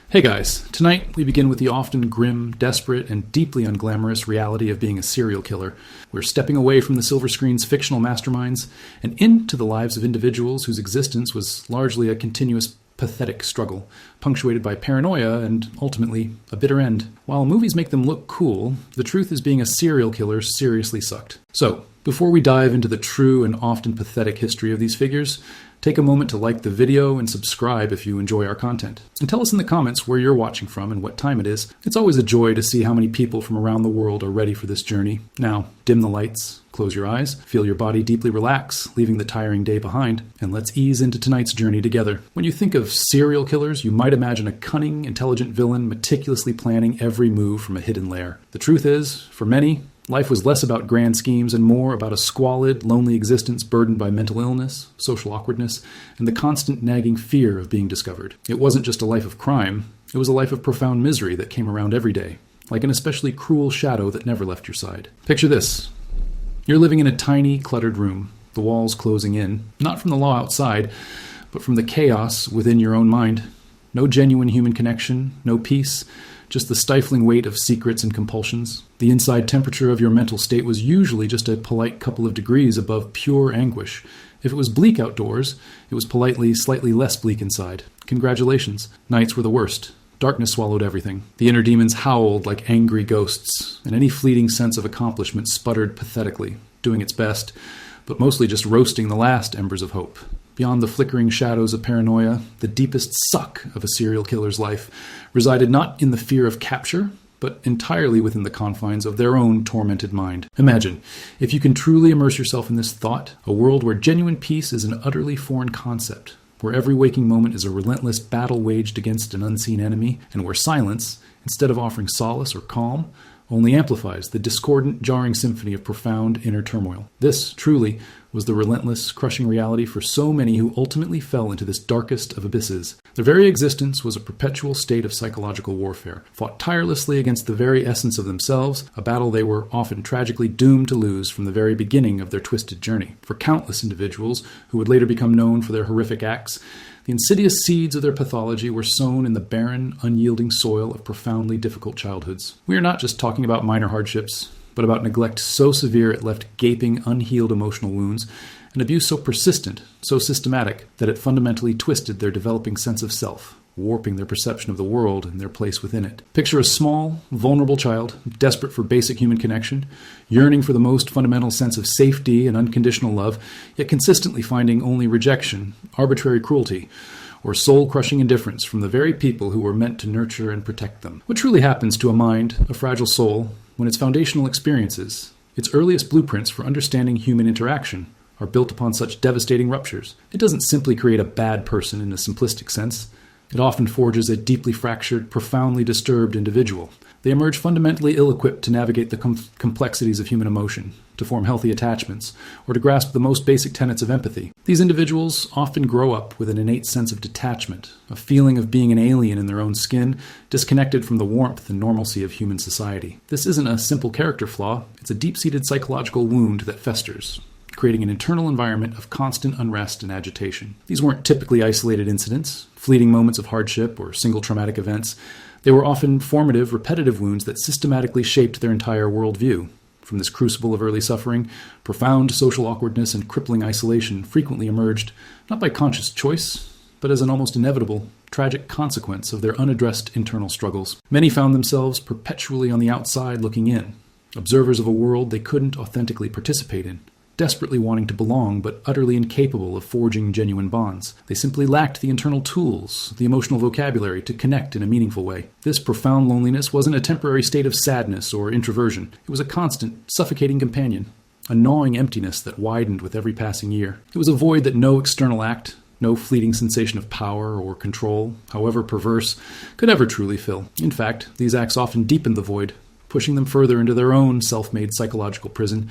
Hey guys, tonight we begin with the often grim, desperate, and deeply unglamorous reality of being a serial killer. We're stepping away from the silver screen's fictional masterminds and into the lives of individuals whose existence was largely a continuous pathetic struggle, punctuated by paranoia and, ultimately, a bitter end. While movies make them look cool, the truth is being a serial killer seriously sucked. So, before we dive into the true and often pathetic history of these figures, take a moment to like the video and subscribe if you enjoy our content. And tell us in the comments where you're watching from and what time it is. It's always a joy to see how many people from around the world are ready for this journey. Now, dim the lights, close your eyes, feel your body deeply relax, leaving the tiring day behind, and let's ease into tonight's journey together. When you think of serial killers, you might imagine a cunning, intelligent villain meticulously planning every move from a hidden lair. The truth is, for many, life was less about grand schemes and more about a squalid, lonely existence burdened by mental illness, social awkwardness, and the constant nagging fear of being discovered. It wasn't just a life of crime, it was a life of profound misery that came around every day, like an especially cruel shadow that never left your side. Picture this. You're living in a tiny, cluttered room, the walls closing in, not from the law outside, but from the chaos within your own mind. No genuine human connection, no peace, just the stifling weight of secrets and compulsions. The inside temperature of your mental state was usually just a polite couple of degrees above pure anguish. If it was bleak outdoors, it was politely slightly less bleak inside. Congratulations. Nights were the worst. Darkness swallowed everything. The inner demons howled like angry ghosts, and any fleeting sense of accomplishment sputtered pathetically, doing its best, but mostly just roasting the last embers of hope. Beyond the flickering shadows of paranoia, the deepest suck of a serial killer's life resided not in the fear of capture, but entirely within the confines of their own tormented mind. Imagine, if you can truly immerse yourself in this thought, a world where genuine peace is an utterly foreign concept, where every waking moment is a relentless battle waged against an unseen enemy, and where silence, instead of offering solace or calm, only amplifies the discordant, jarring symphony of profound inner turmoil. This, truly, was the relentless, crushing reality for so many who ultimately fell into this darkest of abysses. Their very existence was a perpetual state of psychological warfare, fought tirelessly against the very essence of themselves, a battle they were often tragically doomed to lose from the very beginning of their twisted journey. For countless individuals, who would later become known for their horrific acts, the insidious seeds of their pathology were sown in the barren, unyielding soil of profoundly difficult childhoods. We are not just talking about minor hardships, but about neglect so severe it left gaping, unhealed emotional wounds, and abuse so persistent, so systematic, that it fundamentally twisted their developing sense of self, warping their perception of the world and their place within it. Picture a small, vulnerable child, desperate for basic human connection, yearning for the most fundamental sense of safety and unconditional love, yet consistently finding only rejection, arbitrary cruelty, or soul-crushing indifference from the very people who were meant to nurture and protect them. What truly happens to a mind, a fragile soul, when its foundational experiences, its earliest blueprints for understanding human interaction, are built upon such devastating ruptures? It doesn't simply create a bad person in a simplistic sense. It often forges a deeply fractured, profoundly disturbed individual. They emerge fundamentally ill-equipped to navigate the complexities of human emotion, to form healthy attachments, or to grasp the most basic tenets of empathy. These individuals often grow up with an innate sense of detachment, a feeling of being an alien in their own skin, disconnected from the warmth and normalcy of human society. This isn't a simple character flaw, it's a deep-seated psychological wound that festers, creating an internal environment of constant unrest and agitation. These weren't typically isolated incidents, fleeting moments of hardship, or single traumatic events. They were often formative, repetitive wounds that systematically shaped their entire worldview. From this crucible of early suffering, profound social awkwardness and crippling isolation frequently emerged, not by conscious choice, but as an almost inevitable, tragic consequence of their unaddressed internal struggles. Many found themselves perpetually on the outside looking in, observers of a world they couldn't authentically participate in, desperately wanting to belong, but utterly incapable of forging genuine bonds. They simply lacked the internal tools, the emotional vocabulary to connect in a meaningful way. This profound loneliness wasn't a temporary state of sadness or introversion. It was a constant, suffocating companion, a gnawing emptiness that widened with every passing year. It was a void that no external act, no fleeting sensation of power or control, however perverse, could ever truly fill. In fact, these acts often deepened the void, pushing them further into their own self-made psychological prison,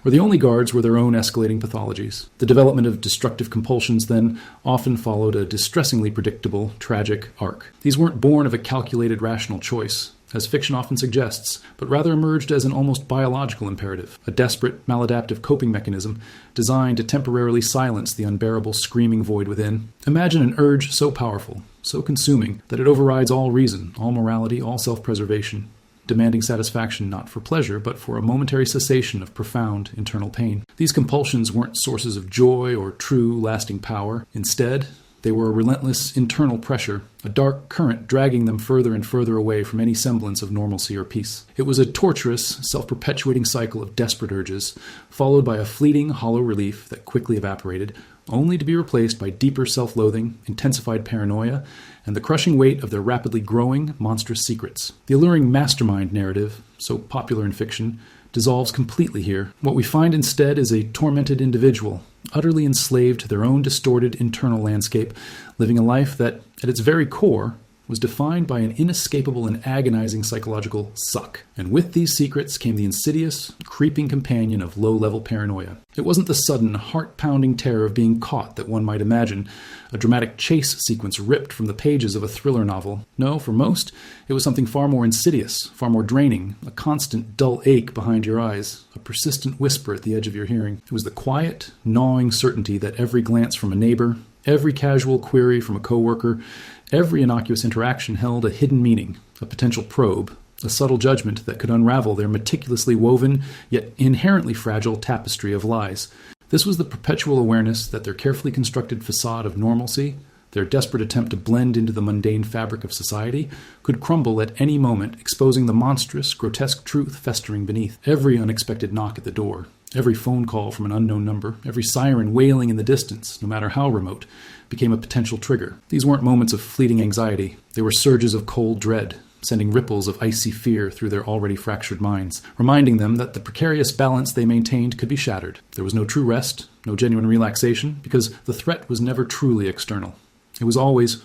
where the only guards were their own escalating pathologies. The development of destructive compulsions then often followed a distressingly predictable, tragic arc. These weren't born of a calculated, rational choice, as fiction often suggests, but rather emerged as an almost biological imperative, a desperate, maladaptive coping mechanism designed to temporarily silence the unbearable, screaming void within. Imagine an urge so powerful, so consuming that it overrides all reason, all morality, all self-preservation, demanding satisfaction not for pleasure, but for a momentary cessation of profound internal pain. These compulsions weren't sources of joy or true, lasting power. Instead, they were a relentless internal pressure, a dark current dragging them further and further away from any semblance of normalcy or peace. It was a torturous, self-perpetuating cycle of desperate urges, followed by a fleeting, hollow relief that quickly evaporated, only to be replaced by deeper self-loathing, intensified paranoia, and the crushing weight of their rapidly growing, monstrous secrets. The alluring mastermind narrative, so popular in fiction, dissolves completely here. What we find instead is a tormented individual, utterly enslaved to their own distorted internal landscape, living a life that, at its very core, was defined by an inescapable and agonizing psychological suck. And with these secrets came the insidious, creeping companion of low-level paranoia. It wasn't the sudden, heart-pounding terror of being caught that one might imagine, a dramatic chase sequence ripped from the pages of a thriller novel. No, for most, it was something far more insidious, far more draining, a constant dull ache behind your eyes, a persistent whisper at the edge of your hearing. It was the quiet, gnawing certainty that every glance from a neighbor, every casual query from a coworker, every innocuous interaction held a hidden meaning, a potential probe, a subtle judgment that could unravel their meticulously woven, yet inherently fragile tapestry of lies. This was the perpetual awareness that their carefully constructed facade of normalcy, their desperate attempt to blend into the mundane fabric of society, could crumble at any moment, exposing the monstrous, grotesque truth festering beneath. Every unexpected knock at the door, every phone call from an unknown number, every siren wailing in the distance, no matter how remote, became a potential trigger. These weren't moments of fleeting anxiety. They were surges of cold dread, sending ripples of icy fear through their already fractured minds, reminding them that the precarious balance they maintained could be shattered. There was no true rest, no genuine relaxation, because the threat was never truly external. It was always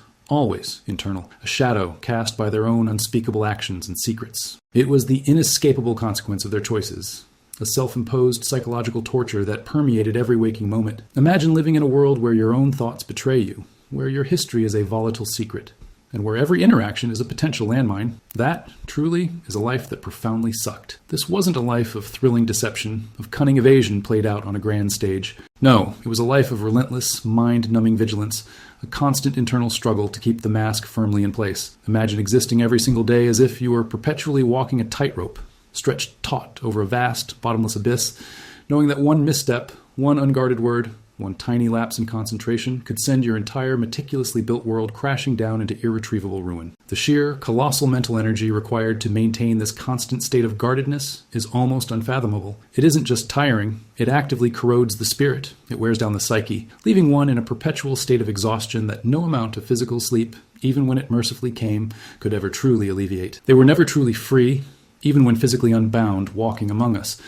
internal, a shadow cast by their own unspeakable actions and secrets. It was the inescapable consequence of their choices, a self-imposed psychological torture that permeated every waking moment. Imagine living in a world where your own thoughts betray you, where your history is a volatile secret, and where every interaction is a potential landmine. That, truly, is a life that profoundly sucked. This wasn't a life of thrilling deception, of cunning evasion played out on a grand stage. No, it was a life of relentless, mind-numbing vigilance, a constant internal struggle to keep the mask firmly in place. Imagine existing every single day as if you were perpetually walking a tightrope, stretched taut over a vast, bottomless abyss, knowing that one misstep, one unguarded word, one tiny lapse in concentration could send your entire meticulously built world crashing down into irretrievable ruin. The sheer, colossal mental energy required to maintain this constant state of guardedness is almost unfathomable. It isn't just tiring, it actively corrodes the spirit. It wears down the psyche, leaving one in a perpetual state of exhaustion that no amount of physical sleep, even when it mercifully came, could ever truly alleviate. They were never truly free, even when physically unbound, walking among us,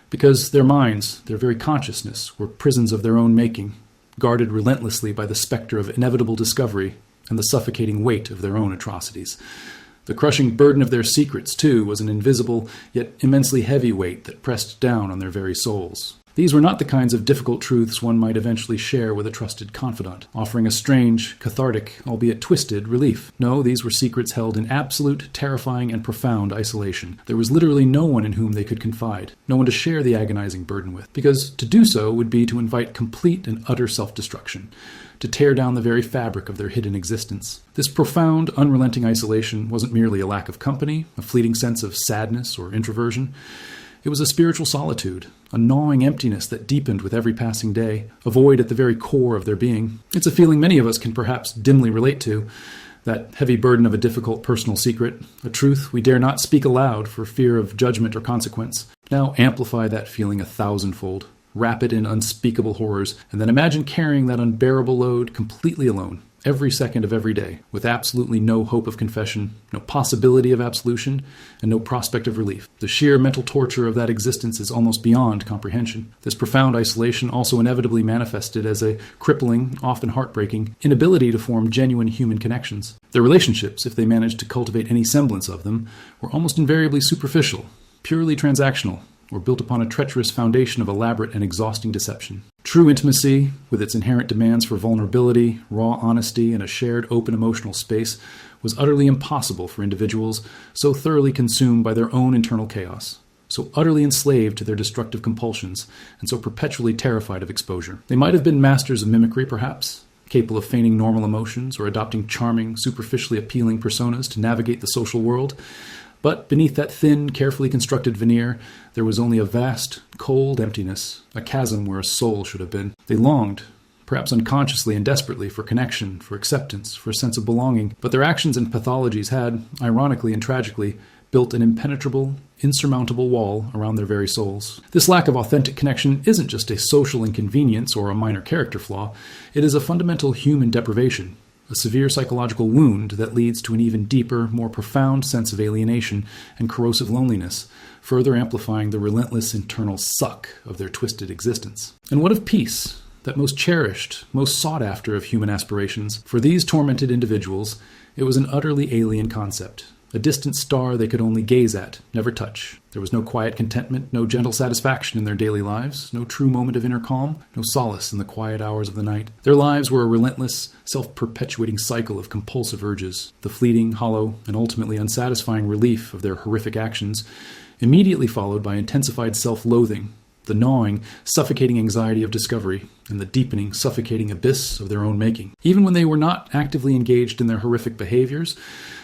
because their minds, their very consciousness, were prisons of their own making, guarded relentlessly by the specter of inevitable discovery and the suffocating weight of their own atrocities. The crushing burden of their secrets, too, was an invisible, yet immensely heavy weight that pressed down on their very souls. These were not the kinds of difficult truths one might eventually share with a trusted confidant, offering a strange, cathartic, albeit twisted, relief. No, these were secrets held in absolute, terrifying, and profound isolation. There was literally no one in whom they could confide, no one to share the agonizing burden with, because to do so would be to invite complete and utter self-destruction, to tear down the very fabric of their hidden existence. This profound, unrelenting isolation wasn't merely a lack of company, a fleeting sense of sadness or introversion. It was a spiritual solitude, a gnawing emptiness that deepened with every passing day, a void at the very core of their being. It's a feeling many of us can perhaps dimly relate to, that heavy burden of a difficult personal secret, a truth we dare not speak aloud for fear of judgment or consequence. Now amplify that feeling 1,000-fold, wrap it in unspeakable horrors, and then imagine carrying that unbearable load completely alone, every second of every day, with absolutely no hope of confession, no possibility of absolution, and no prospect of relief. The sheer mental torture of that existence is almost beyond comprehension. This profound isolation also inevitably manifested as a crippling, often heartbreaking, inability to form genuine human connections. Their relationships, if they managed to cultivate any semblance of them, were almost invariably superficial, purely transactional, or built upon a treacherous foundation of elaborate and exhausting deception. True intimacy, with its inherent demands for vulnerability, raw honesty, and a shared open emotional space, was utterly impossible for individuals so thoroughly consumed by their own internal chaos, so utterly enslaved to their destructive compulsions, and so perpetually terrified of exposure. They might have been masters of mimicry, perhaps, capable of feigning normal emotions or adopting charming, superficially appealing personas to navigate the social world. But beneath that thin, carefully constructed veneer, there was only a vast, cold emptiness, a chasm where a soul should have been. They longed, perhaps unconsciously and desperately, for connection, for acceptance, for a sense of belonging, but their actions and pathologies had, ironically and tragically, built an impenetrable, insurmountable wall around their very souls. This lack of authentic connection isn't just a social inconvenience or a minor character flaw, it is a fundamental human deprivation, a severe psychological wound that leads to an even deeper, more profound sense of alienation and corrosive loneliness, further amplifying the relentless internal suck of their twisted existence. And what of peace? That most cherished, most sought after of human aspirations. For these tormented individuals, it was an utterly alien concept, a distant star they could only gaze at, never touch. There was no quiet contentment, no gentle satisfaction in their daily lives, no true moment of inner calm, no solace in the quiet hours of the night. Their lives were a relentless, self-perpetuating cycle of compulsive urges, the fleeting, hollow, and ultimately unsatisfying relief of their horrific actions, immediately followed by intensified self-loathing, the gnawing, suffocating anxiety of discovery, and the deepening, suffocating abyss of their own making. Even when they were not actively engaged in their horrific behaviors,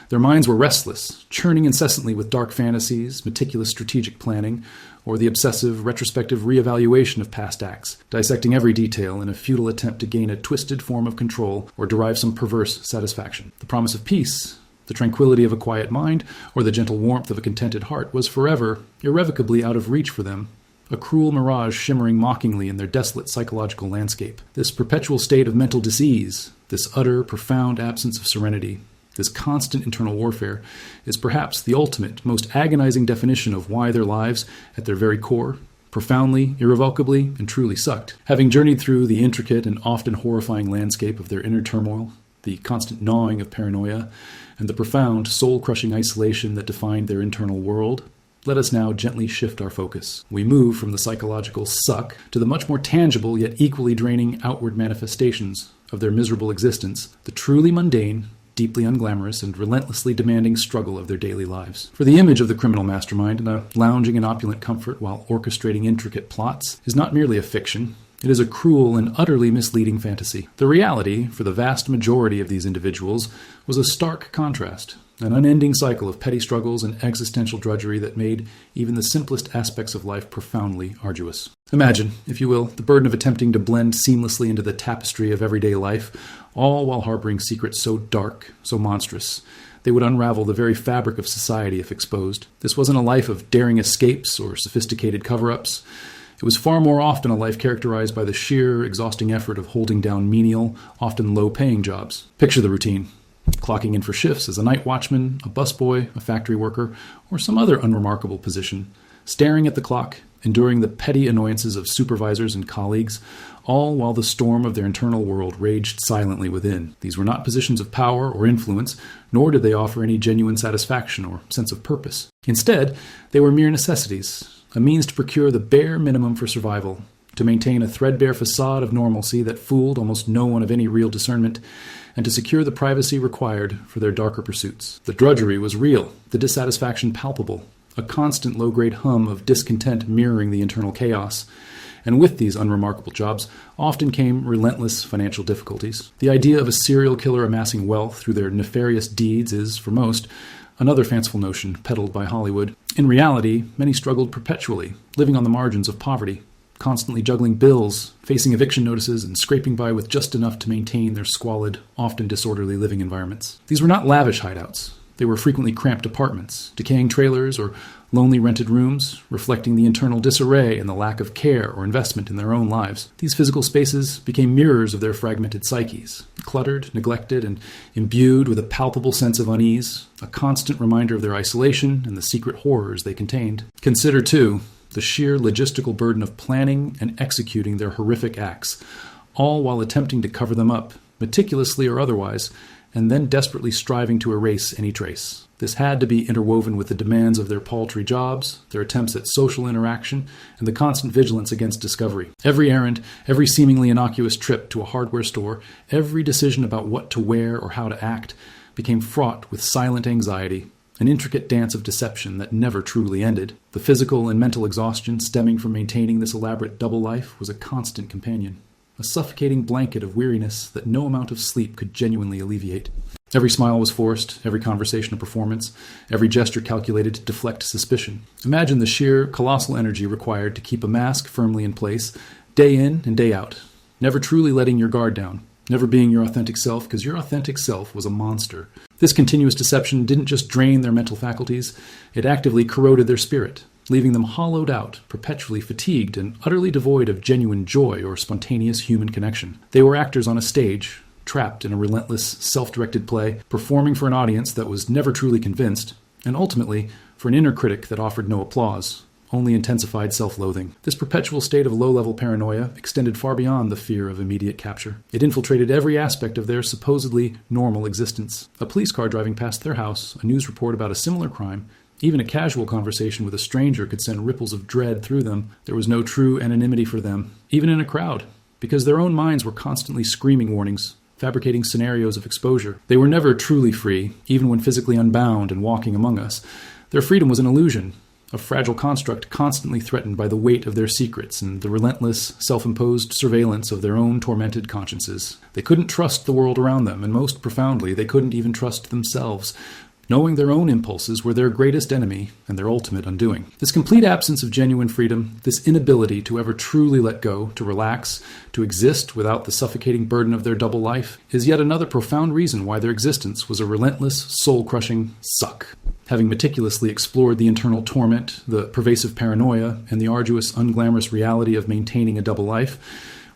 their minds were restless, churning incessantly with dark fantasies, meticulous strategic planning, or the obsessive, retrospective reevaluation of past acts, dissecting every detail in a futile attempt to gain a twisted form of control or derive some perverse satisfaction. The promise of peace, the tranquility of a quiet mind, or the gentle warmth of a contented heart was forever, irrevocably out of reach for them, a cruel mirage shimmering mockingly in their desolate psychological landscape. This perpetual state of mental disease, this utter, profound absence of serenity, this constant internal warfare, is perhaps the ultimate, most agonizing definition of why their lives, at their very core, profoundly, irrevocably, and truly sucked. Having journeyed through the intricate and often horrifying landscape of their inner turmoil, the constant gnawing of paranoia, and the profound, soul-crushing isolation that defined their internal world, let us now gently shift our focus. We move from the psychological suck to the much more tangible yet equally draining outward manifestations of their miserable existence, the truly mundane, deeply unglamorous, and relentlessly demanding struggle of their daily lives. For the image of the criminal mastermind in a lounging in opulent comfort while orchestrating intricate plots is not merely a fiction, it is a cruel and utterly misleading fantasy. The reality, for the vast majority of these individuals, was a stark contrast, an unending cycle of petty struggles and existential drudgery that made even the simplest aspects of life profoundly arduous. Imagine, if you will, the burden of attempting to blend seamlessly into the tapestry of everyday life, all while harboring secrets so dark, so monstrous, they would unravel the very fabric of society if exposed. This wasn't a life of daring escapes or sophisticated cover-ups. It was far more often a life characterized by the sheer, exhausting effort of holding down menial, often low-paying jobs. Picture the routine. Clocking in for shifts as a night watchman, a busboy, a factory worker, or some other unremarkable position, staring at the clock, enduring the petty annoyances of supervisors and colleagues, all while the storm of their internal world raged silently within. These were not positions of power or influence, nor did they offer any genuine satisfaction or sense of purpose. Instead, they were mere necessities, a means to procure the bare minimum for survival, to maintain a threadbare facade of normalcy that fooled almost no one of any real discernment, and to secure the privacy required for their darker pursuits. The drudgery was real, the dissatisfaction palpable, a constant low-grade hum of discontent mirroring the internal chaos. And with these unremarkable jobs often came relentless financial difficulties. The idea of a serial killer amassing wealth through their nefarious deeds is, for most, another fanciful notion peddled by Hollywood. In reality, many struggled perpetually, living on the margins of poverty, constantly juggling bills, facing eviction notices, and scraping by with just enough to maintain their squalid, often disorderly living environments. These were not lavish hideouts. They were frequently cramped apartments, decaying trailers, or lonely rented rooms, reflecting the internal disarray and the lack of care or investment in their own lives. These physical spaces became mirrors of their fragmented psyches, cluttered, neglected, and imbued with a palpable sense of unease, a constant reminder of their isolation and the secret horrors they contained. Consider, too, the sheer logistical burden of planning and executing their horrific acts, all while attempting to cover them up, meticulously or otherwise, and then desperately striving to erase any trace. This had to be interwoven with the demands of their paltry jobs, their attempts at social interaction, and the constant vigilance against discovery. Every errand, every seemingly innocuous trip to a hardware store, every decision about what to wear or how to act, became fraught with silent anxiety, an intricate dance of deception that never truly ended. The physical and mental exhaustion stemming from maintaining this elaborate double life was a constant companion. a suffocating blanket of weariness that no amount of sleep could genuinely alleviate. Every smile was forced, every conversation a performance, every gesture calculated to deflect suspicion. Imagine the sheer, colossal energy required to keep a mask firmly in place, day in and day out, never truly letting your guard down, never being your authentic self, because your authentic self was a monster. This continuous deception didn't just drain their mental faculties, it actively corroded their spirit, leaving them hollowed out, perpetually fatigued, and utterly devoid of genuine joy or spontaneous human connection. They were actors on a stage, trapped in a relentless, self-directed play, performing for an audience that was never truly convinced, and ultimately for an inner critic that offered no applause, only intensified self-loathing. This perpetual state of low-level paranoia extended far beyond the fear of immediate capture. It infiltrated every aspect of their supposedly normal existence. A police car driving past their house, a news report about a similar crime, even a casual conversation with a stranger could send ripples of dread through them. There was no true anonymity for them, even in a crowd, because their own minds were constantly screaming warnings, fabricating scenarios of exposure. They were never truly free, even when physically unbound and walking among us. Their freedom was an illusion, a fragile construct constantly threatened by the weight of their secrets and the relentless, self-imposed surveillance of their own tormented consciences. They couldn't trust the world around them, and most profoundly, they couldn't even trust themselves, knowing their own impulses were their greatest enemy and their ultimate undoing. This complete absence of genuine freedom, this inability to ever truly let go, to relax, to exist without the suffocating burden of their double life, is yet another profound reason why their existence was a relentless, soul-crushing suck. Having meticulously explored the internal torment, the pervasive paranoia, and the arduous, unglamorous reality of maintaining a double life,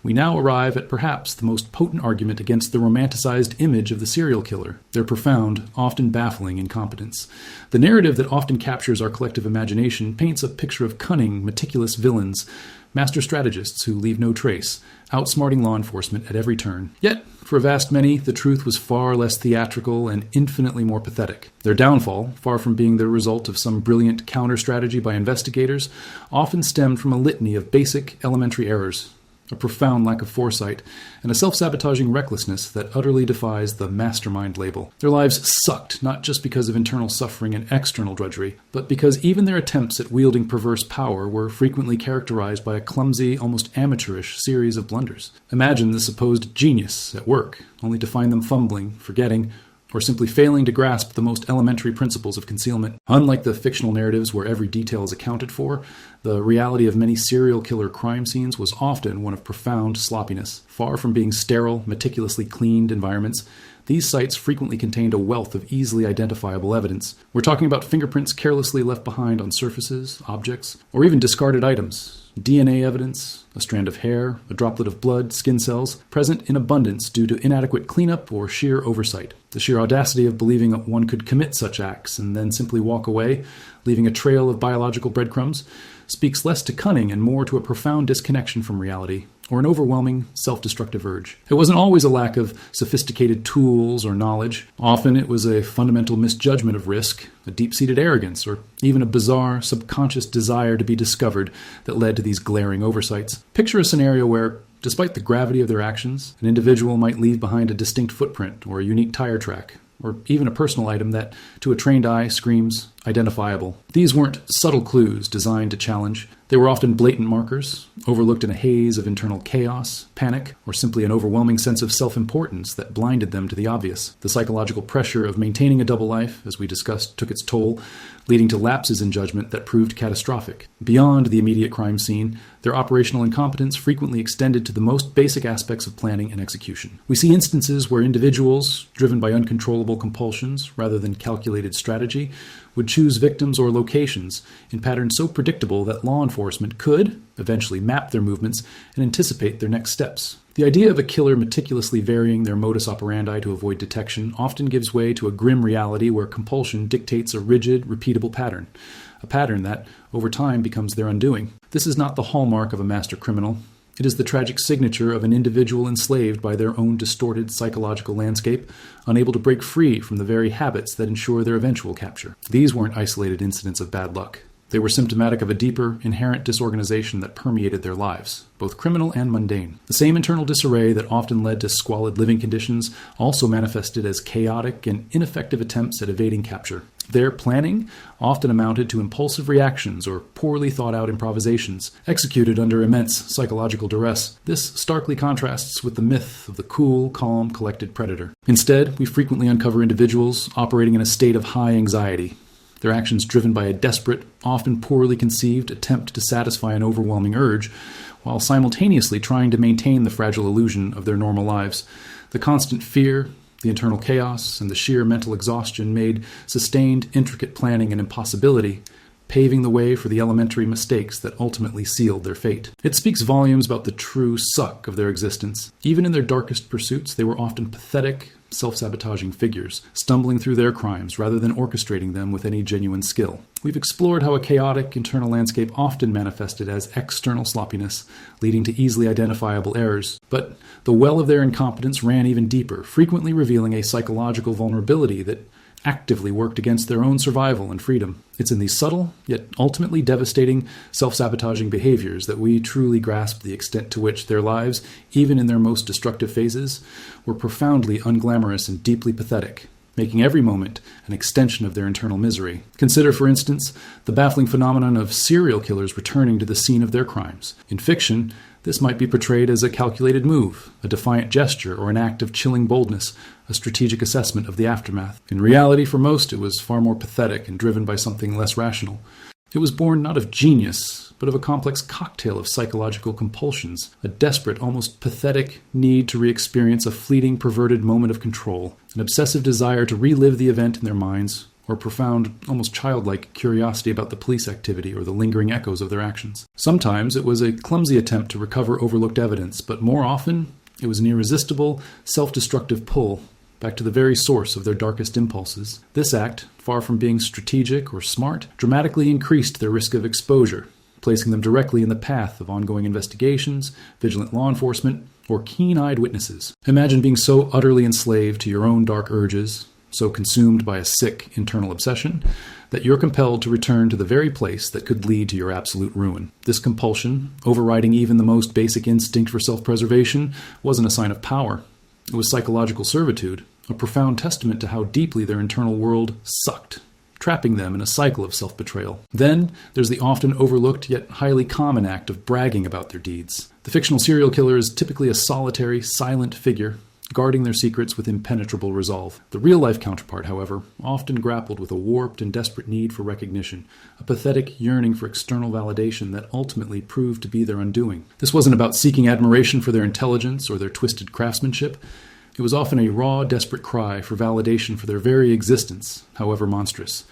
we now arrive at perhaps the most potent argument against the romanticized image of the serial killer, their profound, often baffling incompetence. The narrative that often captures our collective imagination paints a picture of cunning, meticulous villains, master strategists who leave no trace, outsmarting law enforcement at every turn. Yet, for a vast many, the truth was far less theatrical and infinitely more pathetic. Their downfall, far from being the result of some brilliant counter-strategy by investigators, often stemmed from a litany of basic, elementary errors, a profound lack of foresight, and a self-sabotaging recklessness that utterly defies the mastermind label. Their lives sucked, not just because of internal suffering and external drudgery, but because even their attempts at wielding perverse power were frequently characterized by a clumsy, almost amateurish series of blunders. Imagine the supposed genius at work, only to find them fumbling, forgetting, or simply failing to grasp the most elementary principles of concealment. Unlike the fictional narratives where every detail is accounted for, the reality of many serial killer crime scenes was often one of profound sloppiness. Far from being sterile, meticulously cleaned environments, these sites frequently contained a wealth of easily identifiable evidence. We're talking about fingerprints carelessly left behind on surfaces, objects, or even discarded items. DNA evidence, a strand of hair, a droplet of blood, skin cells, present in abundance due to inadequate cleanup or sheer oversight. The sheer audacity of believing that one could commit such acts and then simply walk away, leaving a trail of biological breadcrumbs, speaks less to cunning and more to a profound disconnection from reality, or an overwhelming self-destructive urge. It wasn't always a lack of sophisticated tools or knowledge. Often it was a fundamental misjudgment of risk, a deep-seated arrogance, or even a bizarre, subconscious desire to be discovered that led to these glaring oversights. Picture a scenario where, despite the gravity of their actions, an individual might leave behind a distinct footprint or a unique tire track, or even a personal item that, to a trained eye, screams identifiable. These weren't subtle clues designed to challenge. They were often blatant markers, overlooked in a haze of internal chaos, panic, or simply an overwhelming sense of self-importance that blinded them to the obvious. The psychological pressure of maintaining a double life, as we discussed, took its toll, leading to lapses in judgment that proved catastrophic. Beyond the immediate crime scene, their operational incompetence frequently extended to the most basic aspects of planning and execution. We see instances where individuals, driven by uncontrollable compulsions rather than calculated strategy, would choose victims or locations in patterns so predictable that law enforcement could eventually map their movements and anticipate their next steps. The idea of a killer meticulously varying their modus operandi to avoid detection often gives way to a grim reality where compulsion dictates a rigid, repeatable pattern, a pattern that, over time, becomes their undoing. This is not the hallmark of a master criminal. It is the tragic signature of an individual enslaved by their own distorted psychological landscape, unable to break free from the very habits that ensure their eventual capture. These weren't isolated incidents of bad luck. They were symptomatic of a deeper, inherent disorganization that permeated their lives, both criminal and mundane. The same internal disarray that often led to squalid living conditions also manifested as chaotic and ineffective attempts at evading capture. Their planning often amounted to impulsive reactions or poorly thought-out improvisations, executed under immense psychological duress. This starkly contrasts with the myth of the cool, calm, collected predator. Instead, we frequently uncover individuals operating in a state of high anxiety, their actions driven by a desperate, often poorly conceived attempt to satisfy an overwhelming urge, while simultaneously trying to maintain the fragile illusion of their normal lives. The constant fear, the internal chaos, and the sheer mental exhaustion made sustained, intricate planning an impossibility, paving the way for the elementary mistakes that ultimately sealed their fate. It speaks volumes about the true suck of their existence. Even in their darkest pursuits, they were often pathetic, self-sabotaging figures, stumbling through their crimes rather than orchestrating them with any genuine skill. We've explored how a chaotic internal landscape often manifested as external sloppiness, leading to easily identifiable errors. But the well of their incompetence ran even deeper, frequently revealing a psychological vulnerability that actively worked against their own survival and freedom. It's in these subtle, yet ultimately devastating, self-sabotaging behaviors that we truly grasp the extent to which their lives, even in their most destructive phases, were profoundly unglamorous and deeply pathetic, making every moment an extension of their internal misery. Consider, for instance, the baffling phenomenon of serial killers returning to the scene of their crimes. In fiction, this might be portrayed as a calculated move, a defiant gesture, or an act of chilling boldness, a strategic assessment of the aftermath. In reality, for most, it was far more pathetic and driven by something less rational. It was born not of genius, but of a complex cocktail of psychological compulsions, a desperate, almost pathetic need to re-experience a fleeting, perverted moment of control, an obsessive desire to relive the event in their minds, or profound, almost childlike curiosity about the police activity or the lingering echoes of their actions. Sometimes it was a clumsy attempt to recover overlooked evidence, but more often it was an irresistible, self-destructive pull back to the very source of their darkest impulses. This act, far from being strategic or smart, dramatically increased their risk of exposure, placing them directly in the path of ongoing investigations, vigilant law enforcement, or keen-eyed witnesses. Imagine being so utterly enslaved to your own dark urges, so consumed by a sick internal obsession, that you're compelled to return to the very place that could lead to your absolute ruin. This compulsion, overriding even the most basic instinct for self-preservation, wasn't a sign of power. It was psychological servitude, a profound testament to how deeply their internal world sucked, trapping them in a cycle of self-betrayal. Then there's the often overlooked yet highly common act of bragging about their deeds. The fictional serial killer is typically a solitary, silent figure, guarding their secrets with impenetrable resolve. The real-life counterpart, however, often grappled with a warped and desperate need for recognition, a pathetic yearning for external validation that ultimately proved to be their undoing. This wasn't about seeking admiration for their intelligence or their twisted craftsmanship. It was often a raw, desperate cry for validation for their very existence, however monstrous.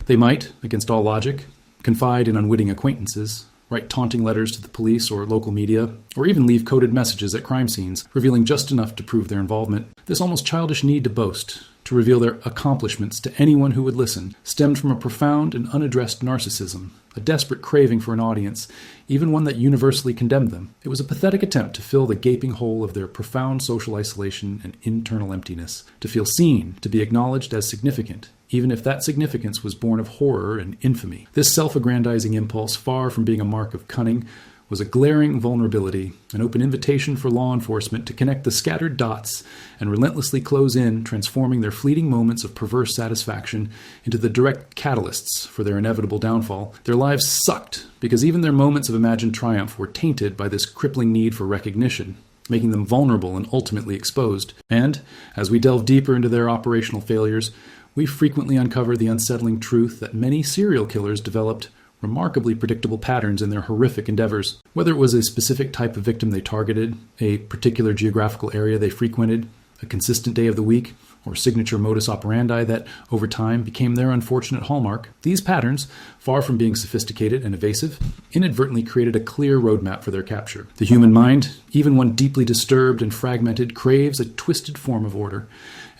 They might, against all logic, confide in unwitting acquaintances, write taunting letters to the police or local media, or even leave coded messages at crime scenes, revealing just enough to prove their involvement. This almost childish need to boast, to reveal their accomplishments to anyone who would listen, stemmed from a profound and unaddressed narcissism, a desperate craving for an audience, even one that universally condemned them. It was a pathetic attempt to fill the gaping hole of their profound social isolation and internal emptiness, to feel seen, to be acknowledged as significant, even if that significance was born of horror and infamy. This self-aggrandizing impulse, far from being a mark of cunning, was a glaring vulnerability, an open invitation for law enforcement to connect the scattered dots and relentlessly close in, transforming their fleeting moments of perverse satisfaction into the direct catalysts for their inevitable downfall. Their lives sucked because even their moments of imagined triumph were tainted by this crippling need for recognition, making them vulnerable and ultimately exposed. And, as we delve deeper into their operational failures, we frequently uncover the unsettling truth that many serial killers developed remarkably predictable patterns in their horrific endeavors. Whether it was a specific type of victim they targeted, a particular geographical area they frequented, a consistent day of the week, or signature modus operandi that, over time, became their unfortunate hallmark, these patterns, far from being sophisticated and evasive, inadvertently created a clear roadmap for their capture. The human mind, even when deeply disturbed and fragmented, craves a twisted form of order,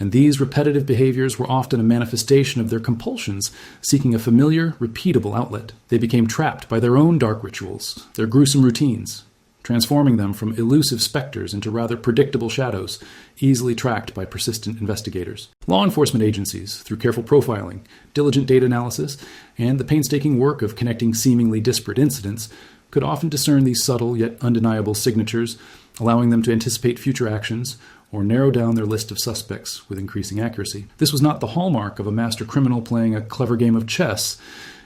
and these repetitive behaviors were often a manifestation of their compulsions, seeking a familiar, repeatable outlet. They became trapped by their own dark rituals, their gruesome routines, transforming them from elusive specters into rather predictable shadows, easily tracked by persistent investigators. Law enforcement agencies, through careful profiling, diligent data analysis, and the painstaking work of connecting seemingly disparate incidents, could often discern these subtle yet undeniable signatures, allowing them to anticipate future actions, or narrow down their list of suspects with increasing accuracy. This was not the hallmark of a master criminal playing a clever game of chess.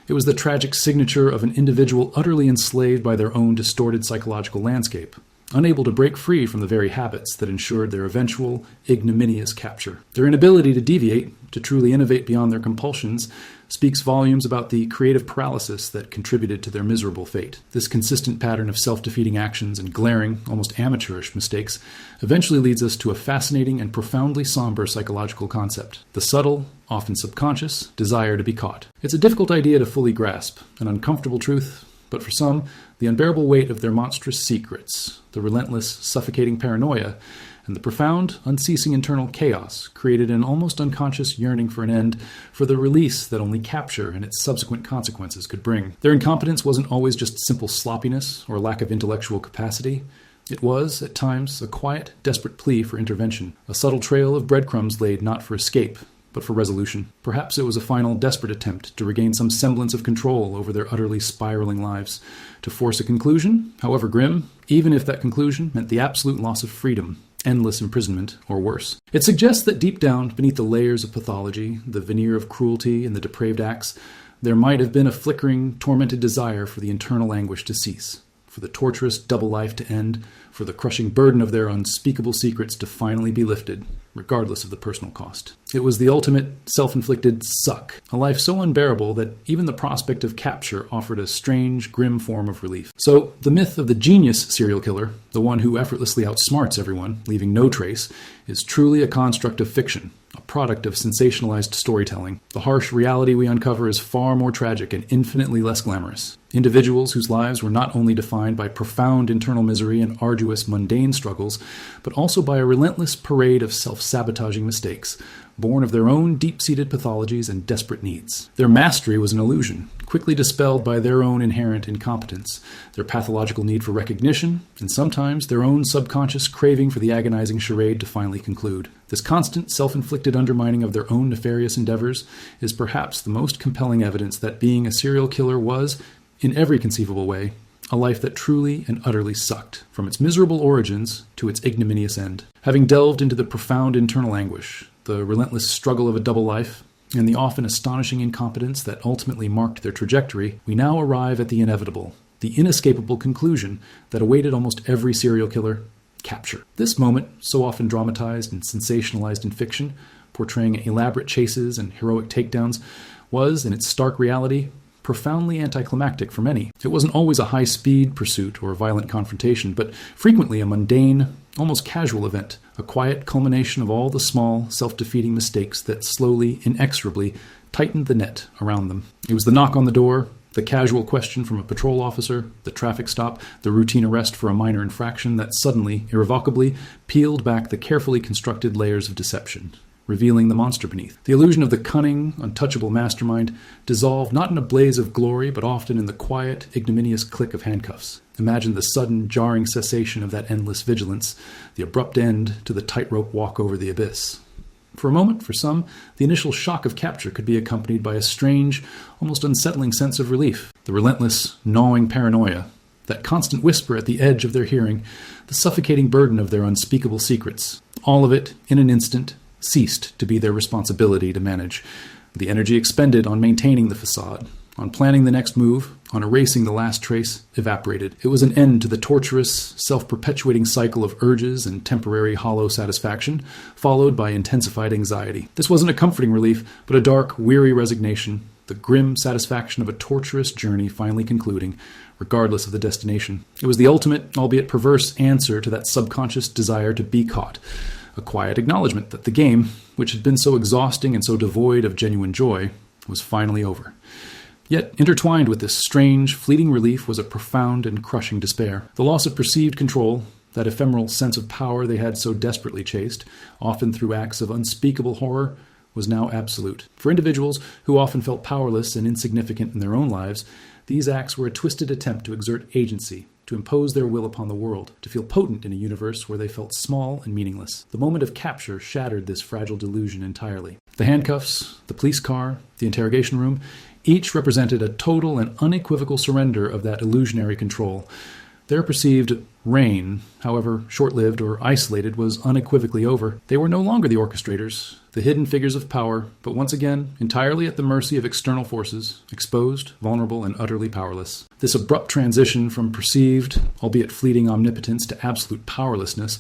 It was the tragic signature of an individual utterly enslaved by their own distorted psychological landscape, unable to break free from the very habits that ensured their eventual ignominious capture. Their inability to deviate, to truly innovate beyond their compulsions, speaks volumes about the creative paralysis that contributed to their miserable fate. This consistent pattern of self-defeating actions and glaring, almost amateurish mistakes eventually leads us to a fascinating and profoundly somber psychological concept: the subtle, often subconscious, desire to be caught. It's a difficult idea to fully grasp, an uncomfortable truth, but for some, the unbearable weight of their monstrous secrets, the relentless, suffocating paranoia, and the profound, unceasing internal chaos created an almost unconscious yearning for an end, for the release that only capture and its subsequent consequences could bring. Their incompetence wasn't always just simple sloppiness or lack of intellectual capacity. It was, at times, a quiet, desperate plea for intervention, a subtle trail of breadcrumbs laid not for escape, but for resolution. Perhaps it was a final, desperate attempt to regain some semblance of control over their utterly spiraling lives, to force a conclusion, however grim, even if that conclusion meant the absolute loss of freedom, endless imprisonment, or worse. It suggests that deep down, beneath the layers of pathology, the veneer of cruelty and the depraved acts, there might have been a flickering, tormented desire for the internal anguish to cease, for the torturous double life to end, for the crushing burden of their unspeakable secrets to finally be lifted, regardless of the personal cost. It was the ultimate self-inflicted suck, a life so unbearable that even the prospect of capture offered a strange, grim form of relief. So, the myth of the genius serial killer, the one who effortlessly outsmarts everyone, leaving no trace, is truly a construct of fiction, a product of sensationalized storytelling. The harsh reality we uncover is far more tragic and infinitely less glamorous. Individuals whose lives were not only defined by profound internal misery and arduous mundane struggles, but also by a relentless parade of self-sabotaging mistakes, born of their own deep-seated pathologies and desperate needs. Their mastery was an illusion, quickly dispelled by their own inherent incompetence, their pathological need for recognition, and sometimes their own subconscious craving for the agonizing charade to finally conclude. This constant, self-inflicted undermining of their own nefarious endeavors is perhaps the most compelling evidence that being a serial killer was, in every conceivable way, a life that truly and utterly sucked, from its miserable origins to its ignominious end. Having delved into the profound internal anguish, the relentless struggle of a double life, and the often astonishing incompetence that ultimately marked their trajectory, we now arrive at the inevitable, the inescapable conclusion that awaited almost every serial killer: capture. This moment, so often dramatized and sensationalized in fiction, portraying elaborate chases and heroic takedowns, was, in its stark reality, profoundly anticlimactic for many. It wasn't always a high-speed pursuit or a violent confrontation, but frequently a mundane, almost casual event, a quiet culmination of all the small, self-defeating mistakes that slowly, inexorably tightened the net around them. It was the knock on the door, the casual question from a patrol officer, the traffic stop, the routine arrest for a minor infraction that suddenly, irrevocably, peeled back the carefully constructed layers of deception, revealing the monster beneath. The illusion of the cunning, untouchable mastermind dissolved not in a blaze of glory, but often in the quiet, ignominious click of handcuffs. Imagine the sudden, jarring cessation of that endless vigilance, the abrupt end to the tightrope walk over the abyss. For a moment, for some, the initial shock of capture could be accompanied by a strange, almost unsettling sense of relief. The relentless, gnawing paranoia, that constant whisper at the edge of their hearing, the suffocating burden of their unspeakable secrets. All of it, in an instant, ceased to be their responsibility to manage. The energy expended on maintaining the facade, on planning the next move, on erasing the last trace, evaporated. It was an end to the torturous, self-perpetuating cycle of urges and temporary hollow satisfaction, followed by intensified anxiety. This wasn't a comforting relief, but a dark, weary resignation, the grim satisfaction of a torturous journey finally concluding, regardless of the destination. It was the ultimate, albeit perverse, answer to that subconscious desire to be caught, a quiet acknowledgement that the game, which had been so exhausting and so devoid of genuine joy, was finally over. Yet, intertwined with this strange, fleeting relief was a profound and crushing despair. The loss of perceived control, that ephemeral sense of power they had so desperately chased, often through acts of unspeakable horror, was now absolute. For individuals who often felt powerless and insignificant in their own lives, these acts were a twisted attempt to exert agency, to impose their will upon the world, to feel potent in a universe where they felt small and meaningless. The moment of capture shattered this fragile delusion entirely. The handcuffs, the police car, the interrogation room, each represented a total and unequivocal surrender of that illusionary control. Their perceived reign, however short-lived or isolated, was unequivocally over. They were no longer the orchestrators, the hidden figures of power, but once again, entirely at the mercy of external forces, exposed, vulnerable, and utterly powerless. This abrupt transition from perceived, albeit fleeting omnipotence to absolute powerlessness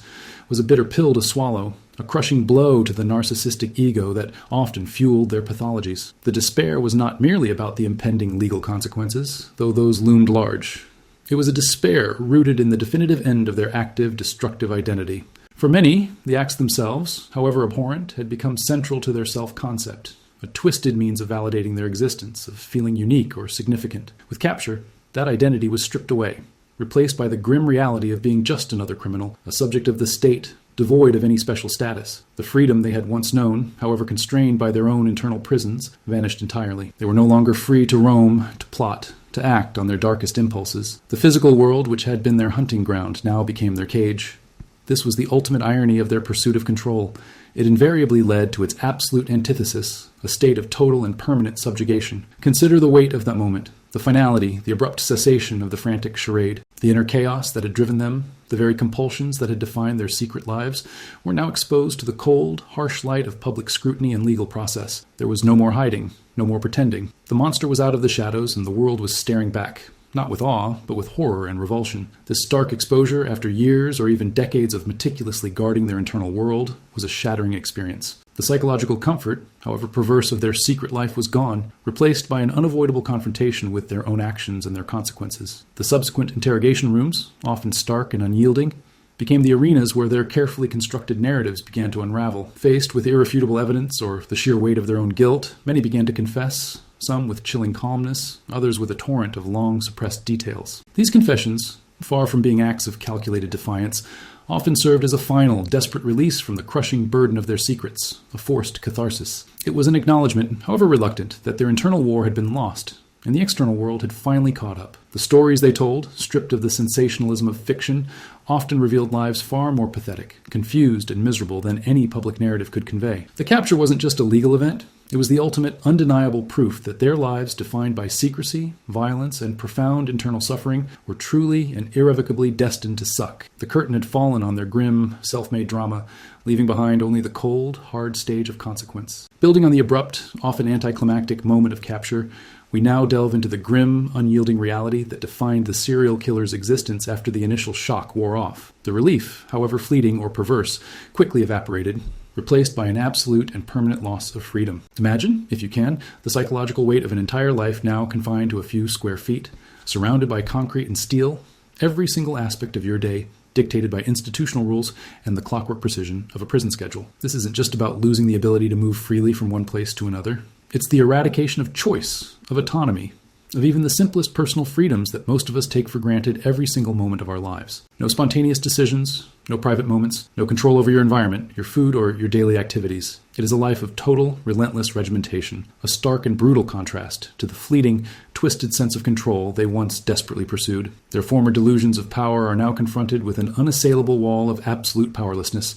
was a bitter pill to swallow, a crushing blow to the narcissistic ego that often fueled their pathologies. The despair was not merely about the impending legal consequences, though those loomed large. It was a despair rooted in the definitive end of their active, destructive identity. For many, the acts themselves, however abhorrent, had become central to their self-concept, a twisted means of validating their existence, of feeling unique or significant. With capture, that identity was stripped away, replaced by the grim reality of being just another criminal, a subject of the state, devoid of any special status. The freedom they had once known, however constrained by their own internal prisons, vanished entirely. They were no longer free to roam, to plot, to act on their darkest impulses. The physical world, which had been their hunting ground, now became their cage. This was the ultimate irony of their pursuit of control. It invariably led to its absolute antithesis, a state of total and permanent subjugation. Consider the weight of that moment, the finality, the abrupt cessation of the frantic charade. The inner chaos that had driven them, the very compulsions that had defined their secret lives, were now exposed to the cold, harsh light of public scrutiny and legal process. There was no more hiding, no more pretending. The monster was out of the shadows, and the world was staring back, not with awe, but with horror and revulsion. This stark exposure, after years or even decades of meticulously guarding their internal world, was a shattering experience. The psychological comfort, however perverse, of their secret life was gone, replaced by an unavoidable confrontation with their own actions and their consequences. The subsequent interrogation rooms, often stark and unyielding, became the arenas where their carefully constructed narratives began to unravel. Faced with irrefutable evidence or the sheer weight of their own guilt, many began to confess, some with chilling calmness, others with a torrent of long-suppressed details. These confessions, far from being acts of calculated defiance, often served as a final, desperate release from the crushing burden of their secrets, a forced catharsis. It was an acknowledgement, however reluctant, that their internal war had been lost, and the external world had finally caught up. The stories they told, stripped of the sensationalism of fiction, often revealed lives far more pathetic, confused, and miserable than any public narrative could convey. The capture wasn't just a legal event. It was the ultimate, undeniable proof that their lives, defined by secrecy, violence, and profound internal suffering, were truly and irrevocably destined to suck. The curtain had fallen on their grim, self-made drama, leaving behind only the cold, hard stage of consequence. Building on the abrupt, often anticlimactic moment of capture, we now delve into the grim, unyielding reality that defined the serial killer's existence after the initial shock wore off. The relief, however fleeting or perverse, quickly evaporated, replaced by an absolute and permanent loss of freedom. Imagine, if you can, the psychological weight of an entire life now confined to a few square feet, surrounded by concrete and steel, every single aspect of your day dictated by institutional rules and the clockwork precision of a prison schedule. This isn't just about losing the ability to move freely from one place to another. It's the eradication of choice, of autonomy, of even the simplest personal freedoms that most of us take for granted every single moment of our lives. No spontaneous decisions, no private moments, no control over your environment, your food, or your daily activities. It is a life of total, relentless regimentation, a stark and brutal contrast to the fleeting, twisted sense of control they once desperately pursued. Their former delusions of power are now confronted with an unassailable wall of absolute powerlessness,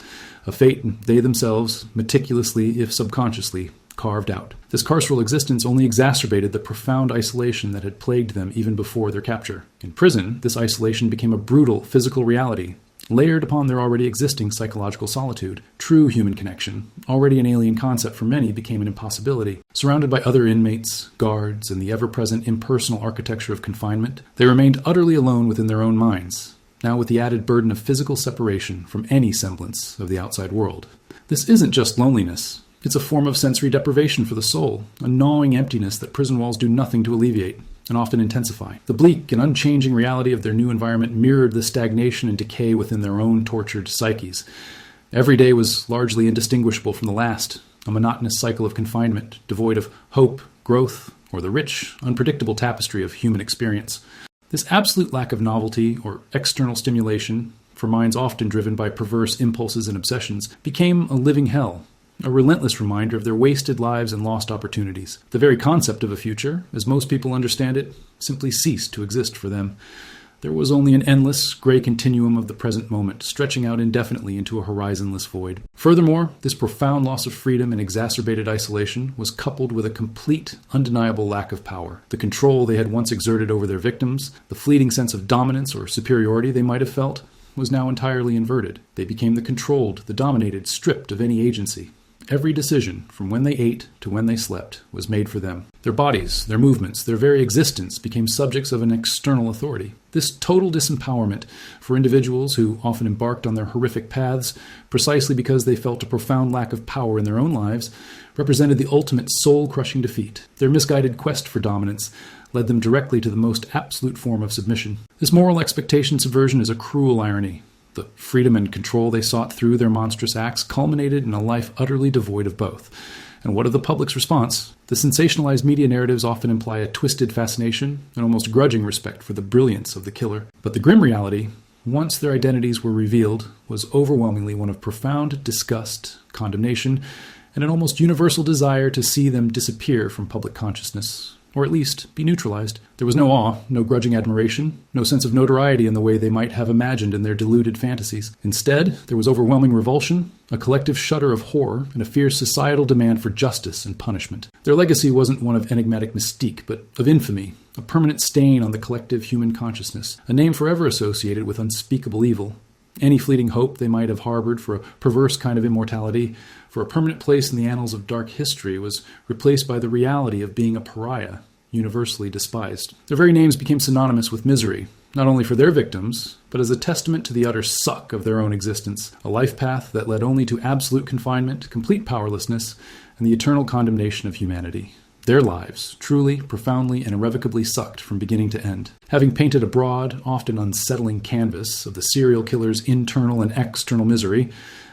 a fate they themselves, meticulously, if subconsciously, carved out. This carceral existence only exacerbated the profound isolation that had plagued them even before their capture. In prison, this isolation became a brutal physical reality, layered upon their already existing psychological solitude. True human connection, already an alien concept for many, became an impossibility. Surrounded by other inmates, guards, and the ever-present impersonal architecture of confinement, they remained utterly alone within their own minds, now with the added burden of physical separation from any semblance of the outside world. This isn't just loneliness. It's a form of sensory deprivation for the soul, a gnawing emptiness that prison walls do nothing to alleviate, and often intensify. The bleak and unchanging reality of their new environment mirrored the stagnation and decay within their own tortured psyches. Every day was largely indistinguishable from the last, a monotonous cycle of confinement, devoid of hope, growth, or the rich, unpredictable tapestry of human experience. This absolute lack of novelty or external stimulation, for minds often driven by perverse impulses and obsessions, became a living hell, a relentless reminder of their wasted lives and lost opportunities. The very concept of a future, as most people understand it, simply ceased to exist for them. There was only an endless, gray continuum of the present moment, stretching out indefinitely into a horizonless void. Furthermore, this profound loss of freedom and exacerbated isolation was coupled with a complete, undeniable lack of power. The control they had once exerted over their victims, the fleeting sense of dominance or superiority they might have felt, was now entirely inverted. They became the controlled, the dominated, stripped of any agency. Every decision, from when they ate to when they slept, was made for them. Their bodies, their movements, their very existence became subjects of an external authority. This total disempowerment for individuals who often embarked on their horrific paths precisely because they felt a profound lack of power in their own lives represented the ultimate soul-crushing defeat. Their misguided quest for dominance led them directly to the most absolute form of submission. This moral expectation subversion is a cruel irony. The freedom and control they sought through their monstrous acts culminated in a life utterly devoid of both. And what of the public's response? The sensationalized media narratives often imply a twisted fascination and almost grudging respect for the brilliance of the killer. But the grim reality, once their identities were revealed, was overwhelmingly one of profound disgust, condemnation, and an almost universal desire to see them disappear from public consciousness, or at least be neutralized. There was no awe, no grudging admiration, no sense of notoriety in the way they might have imagined in their deluded fantasies. Instead, there was overwhelming revulsion, a collective shudder of horror, and a fierce societal demand for justice and punishment. Their legacy wasn't one of enigmatic mystique, but of infamy, a permanent stain on the collective human consciousness, a name forever associated with unspeakable evil. Any fleeting hope they might have harbored for a perverse kind of immortality, for a permanent place in the annals of dark history, was replaced by the reality of being a pariah, universally despised. Their very names became synonymous with misery, not only for their victims, but as a testament to the utter suck of their own existence, a life path that led only to absolute confinement, complete powerlessness, and the eternal condemnation of humanity. Their lives, truly, profoundly, and irrevocably sucked from beginning to end. Having painted a broad, often unsettling canvas of the serial killer's internal and external misery,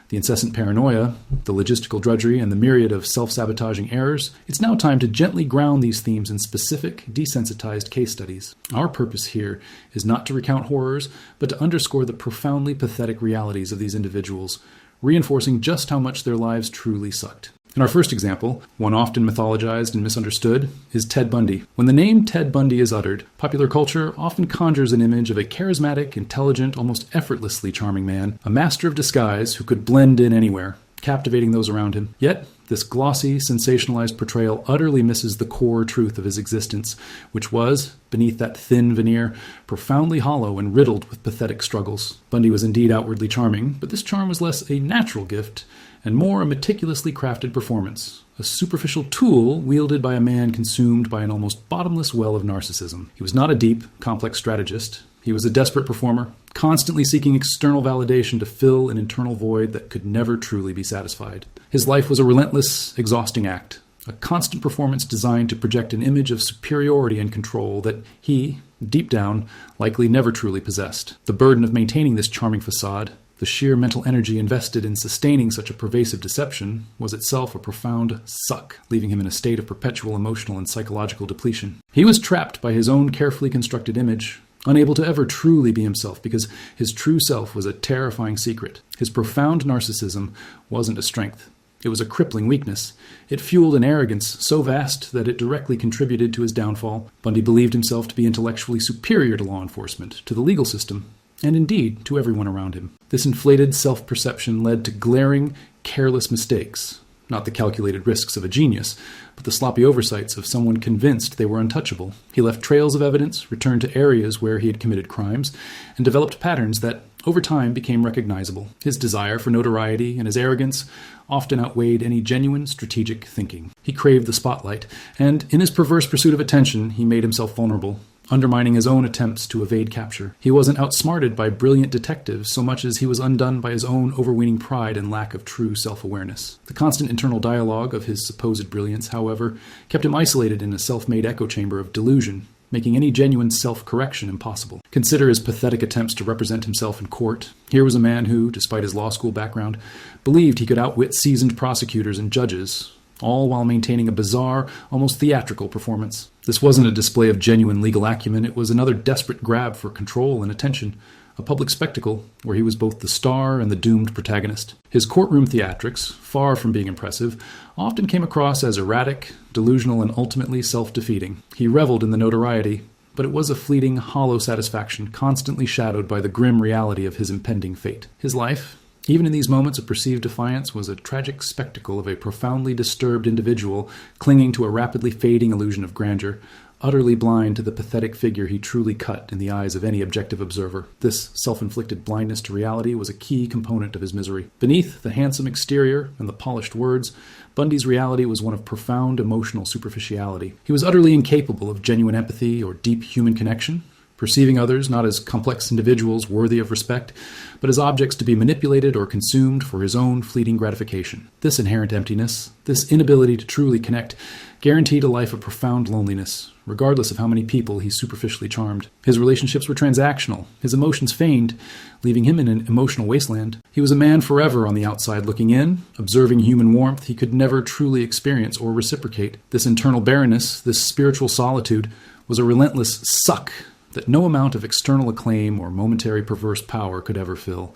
the incessant paranoia, the logistical drudgery, and the myriad of self-sabotaging errors, it's now time to gently ground these themes in specific, desensitized case studies. Our purpose here is not to recount horrors, but to underscore the profoundly pathetic realities of these individuals, reinforcing just how much their lives truly sucked. In our first example, one often mythologized and misunderstood, is Ted Bundy. When the name Ted Bundy is uttered, popular culture often conjures an image of a charismatic, intelligent, almost effortlessly charming man, a master of disguise who could blend in anywhere, captivating those around him. Yet, this glossy, sensationalized portrayal utterly misses the core truth of his existence, which was, beneath that thin veneer, profoundly hollow and riddled with pathetic struggles. Bundy was indeed outwardly charming, but this charm was less a natural gift and more a meticulously crafted performance, a superficial tool wielded by a man consumed by an almost bottomless well of narcissism. He was not a deep, complex strategist. He was a desperate performer, constantly seeking external validation to fill an internal void that could never truly be satisfied. His life was a relentless, exhausting act, a constant performance designed to project an image of superiority and control that he, deep down, likely never truly possessed. The burden of maintaining this charming facade, the sheer mental energy invested in sustaining such a pervasive deception, was itself a profound suck, leaving him in a state of perpetual emotional and psychological depletion. He was trapped by his own carefully constructed image, unable to ever truly be himself because his true self was a terrifying secret. His profound narcissism wasn't a strength. It was a crippling weakness. It fueled an arrogance so vast that it directly contributed to his downfall. Bundy believed himself to be intellectually superior to law enforcement, to the legal system, and indeed to everyone around him. This inflated self-perception led to glaring, careless mistakes, not the calculated risks of a genius, but the sloppy oversights of someone convinced they were untouchable. He left trails of evidence, returned to areas where he had committed crimes, and developed patterns that, over time, became recognizable. His desire for notoriety and his arrogance often outweighed any genuine strategic thinking. He craved the spotlight, and in his perverse pursuit of attention, he made himself vulnerable, undermining his own attempts to evade capture. He wasn't outsmarted by brilliant detectives so much as he was undone by his own overweening pride and lack of true self-awareness. The constant internal dialogue of his supposed brilliance, however, kept him isolated in a self-made echo chamber of delusion, making any genuine self-correction impossible. Consider his pathetic attempts to represent himself in court. Here was a man who, despite his law school background, believed he could outwit seasoned prosecutors and judges, all while maintaining a bizarre, almost theatrical performance. This wasn't a display of genuine legal acumen, it was another desperate grab for control and attention, a public spectacle where he was both the star and the doomed protagonist. His courtroom theatrics, far from being impressive, often came across as erratic, delusional, and ultimately self-defeating. He reveled in the notoriety, but it was a fleeting, hollow satisfaction constantly shadowed by the grim reality of his impending fate. His life, even in these moments of perceived defiance, was a tragic spectacle of a profoundly disturbed individual clinging to a rapidly fading illusion of grandeur, utterly blind to the pathetic figure he truly cut in the eyes of any objective observer. This self-inflicted blindness to reality was a key component of his misery. Beneath the handsome exterior and the polished words, Bundy's reality was one of profound emotional superficiality. He was utterly incapable of genuine empathy or deep human connection, perceiving others not as complex individuals worthy of respect, but as objects to be manipulated or consumed for his own fleeting gratification. This inherent emptiness, this inability to truly connect, guaranteed a life of profound loneliness, regardless of how many people he superficially charmed. His relationships were transactional, his emotions feigned, leaving him in an emotional wasteland. He was a man forever on the outside looking in, observing human warmth he could never truly experience or reciprocate. This internal barrenness, this spiritual solitude, was a relentless suck that no amount of external acclaim or momentary perverse power could ever fill.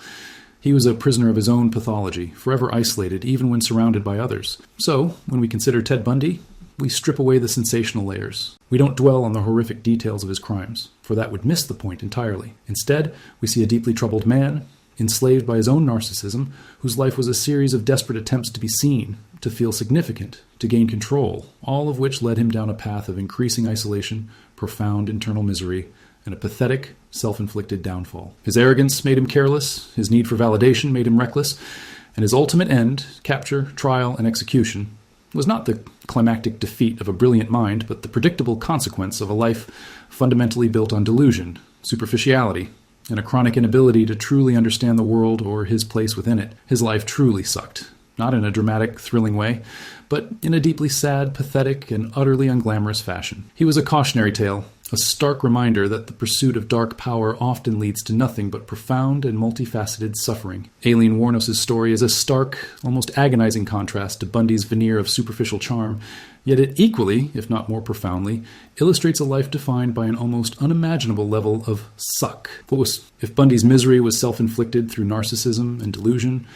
He was a prisoner of his own pathology, forever isolated even when surrounded by others. So, when we consider Ted Bundy, we strip away the sensational layers. We don't dwell on the horrific details of his crimes, for that would miss the point entirely. Instead, we see a deeply troubled man, enslaved by his own narcissism, whose life was a series of desperate attempts to be seen, to feel significant, to gain control, all of which led him down a path of increasing isolation, profound internal misery, and a pathetic, self-inflicted downfall. His arrogance made him careless, his need for validation made him reckless, and his ultimate end, capture, trial, and execution, was not the climactic defeat of a brilliant mind, but the predictable consequence of a life fundamentally built on delusion, superficiality, and a chronic inability to truly understand the world or his place within it. His life truly sucked, not in a dramatic, thrilling way, but in a deeply sad, pathetic, and utterly unglamorous fashion. He was a cautionary tale, a stark reminder that the pursuit of dark power often leads to nothing but profound and multifaceted suffering. Aileen Wuornos' story is a stark, almost agonizing contrast to Bundy's veneer of superficial charm, yet it equally, if not more profoundly, illustrates a life defined by an almost unimaginable level of suck. If Bundy's misery was self-inflicted through narcissism and delusion,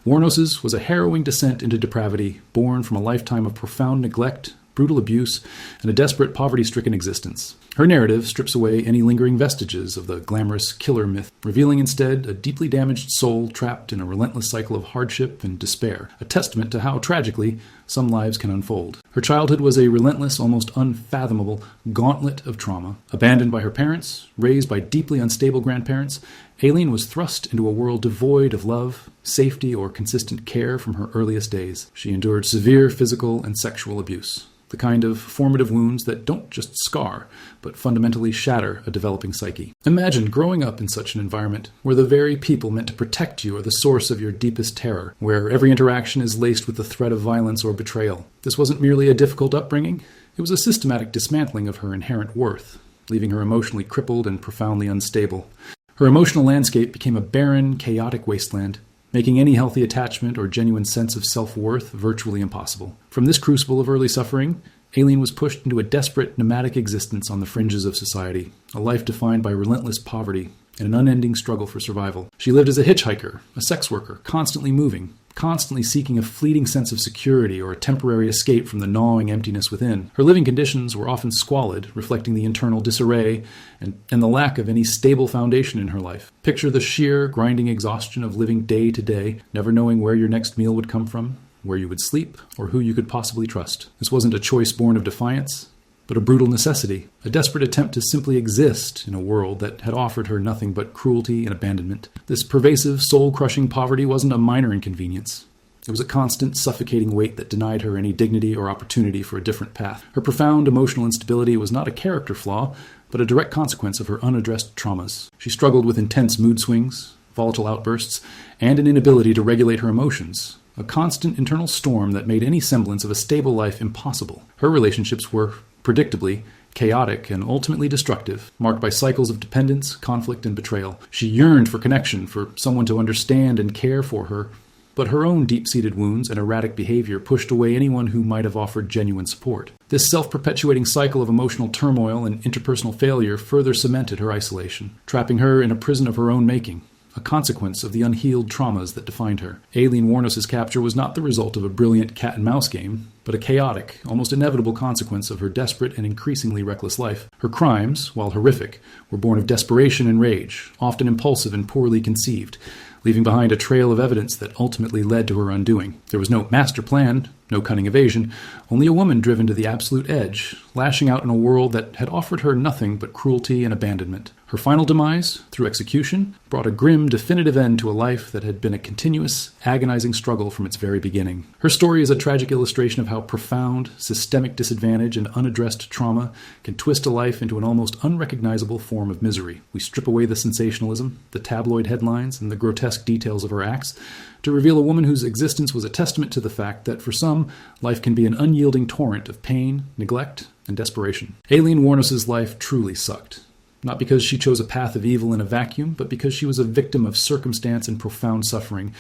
Wuornos' was a harrowing descent into depravity, born from a lifetime of profound neglect, brutal abuse, and a desperate poverty-stricken existence. Her narrative strips away any lingering vestiges of the glamorous killer myth, revealing instead a deeply damaged soul trapped in a relentless cycle of hardship and despair, a testament to how, tragically, some lives can unfold. Her childhood was a relentless, almost unfathomable gauntlet of trauma. Abandoned by her parents, raised by deeply unstable grandparents, Aileen was thrust into a world devoid of love, safety, or consistent care from her earliest days. She endured severe physical and sexual abuse, the kind of formative wounds that don't just scar, but fundamentally shatter a developing psyche. Imagine growing up in such an environment, where the very people meant to protect you are the source of your deepest terror, where every interaction is laced with the threat of violence or betrayal. This wasn't merely a difficult upbringing, it was a systematic dismantling of her inherent worth, leaving her emotionally crippled and profoundly unstable. Her emotional landscape became a barren, chaotic wasteland, making any healthy attachment or genuine sense of self-worth virtually impossible. From this crucible of early suffering, Aileen was pushed into a desperate, nomadic existence on the fringes of society, a life defined by relentless poverty and an unending struggle for survival. She lived as a hitchhiker, a sex worker, constantly moving, constantly seeking a fleeting sense of security or a temporary escape from the gnawing emptiness within. Her living conditions were often squalid, reflecting the internal disarray and the lack of any stable foundation in her life. Picture the sheer, grinding exhaustion of living day to day, never knowing where your next meal would come from, where you would sleep, or who you could possibly trust. This wasn't a choice born of defiance, but a brutal necessity, a desperate attempt to simply exist in a world that had offered her nothing but cruelty and abandonment. This pervasive, soul-crushing poverty wasn't a minor inconvenience. It was a constant, suffocating weight that denied her any dignity or opportunity for a different path. Her profound emotional instability was not a character flaw, but a direct consequence of her unaddressed traumas. She struggled with intense mood swings, volatile outbursts, and an inability to regulate her emotions, a constant internal storm that made any semblance of a stable life impossible. Her relationships were predictably chaotic and ultimately destructive, marked by cycles of dependence, conflict, and betrayal. She yearned for connection, for someone to understand and care for her, but her own deep-seated wounds and erratic behavior pushed away anyone who might have offered genuine support. This self-perpetuating cycle of emotional turmoil and interpersonal failure further cemented her isolation, trapping her in a prison of her own making, a consequence of the unhealed traumas that defined her. Aileen Wuornos' capture was not the result of a brilliant cat-and-mouse game, but but a chaotic, almost inevitable consequence of her desperate and increasingly reckless life. Her crimes, while horrific, were born of desperation and rage, often impulsive and poorly conceived, leaving behind a trail of evidence that ultimately led to her undoing. There was no master plan, no cunning evasion, only a woman driven to the absolute edge, lashing out in a world that had offered her nothing but cruelty and abandonment. Her final demise, through execution, brought a grim, definitive end to a life that had been a continuous, agonizing struggle from its very beginning. Her story is a tragic illustration of how profound, systemic disadvantage and unaddressed trauma can twist a life into an almost unrecognizable form of misery. We strip away the sensationalism, the tabloid headlines, and the grotesque details of her acts to reveal a woman whose existence was a testament to the fact that, for some, life can be an unyielding torrent of pain, neglect, and desperation. Aileen Wuornos' life truly sucked. Not because she chose a path of evil in a vacuum, but because she was a victim of circumstance and profound suffering,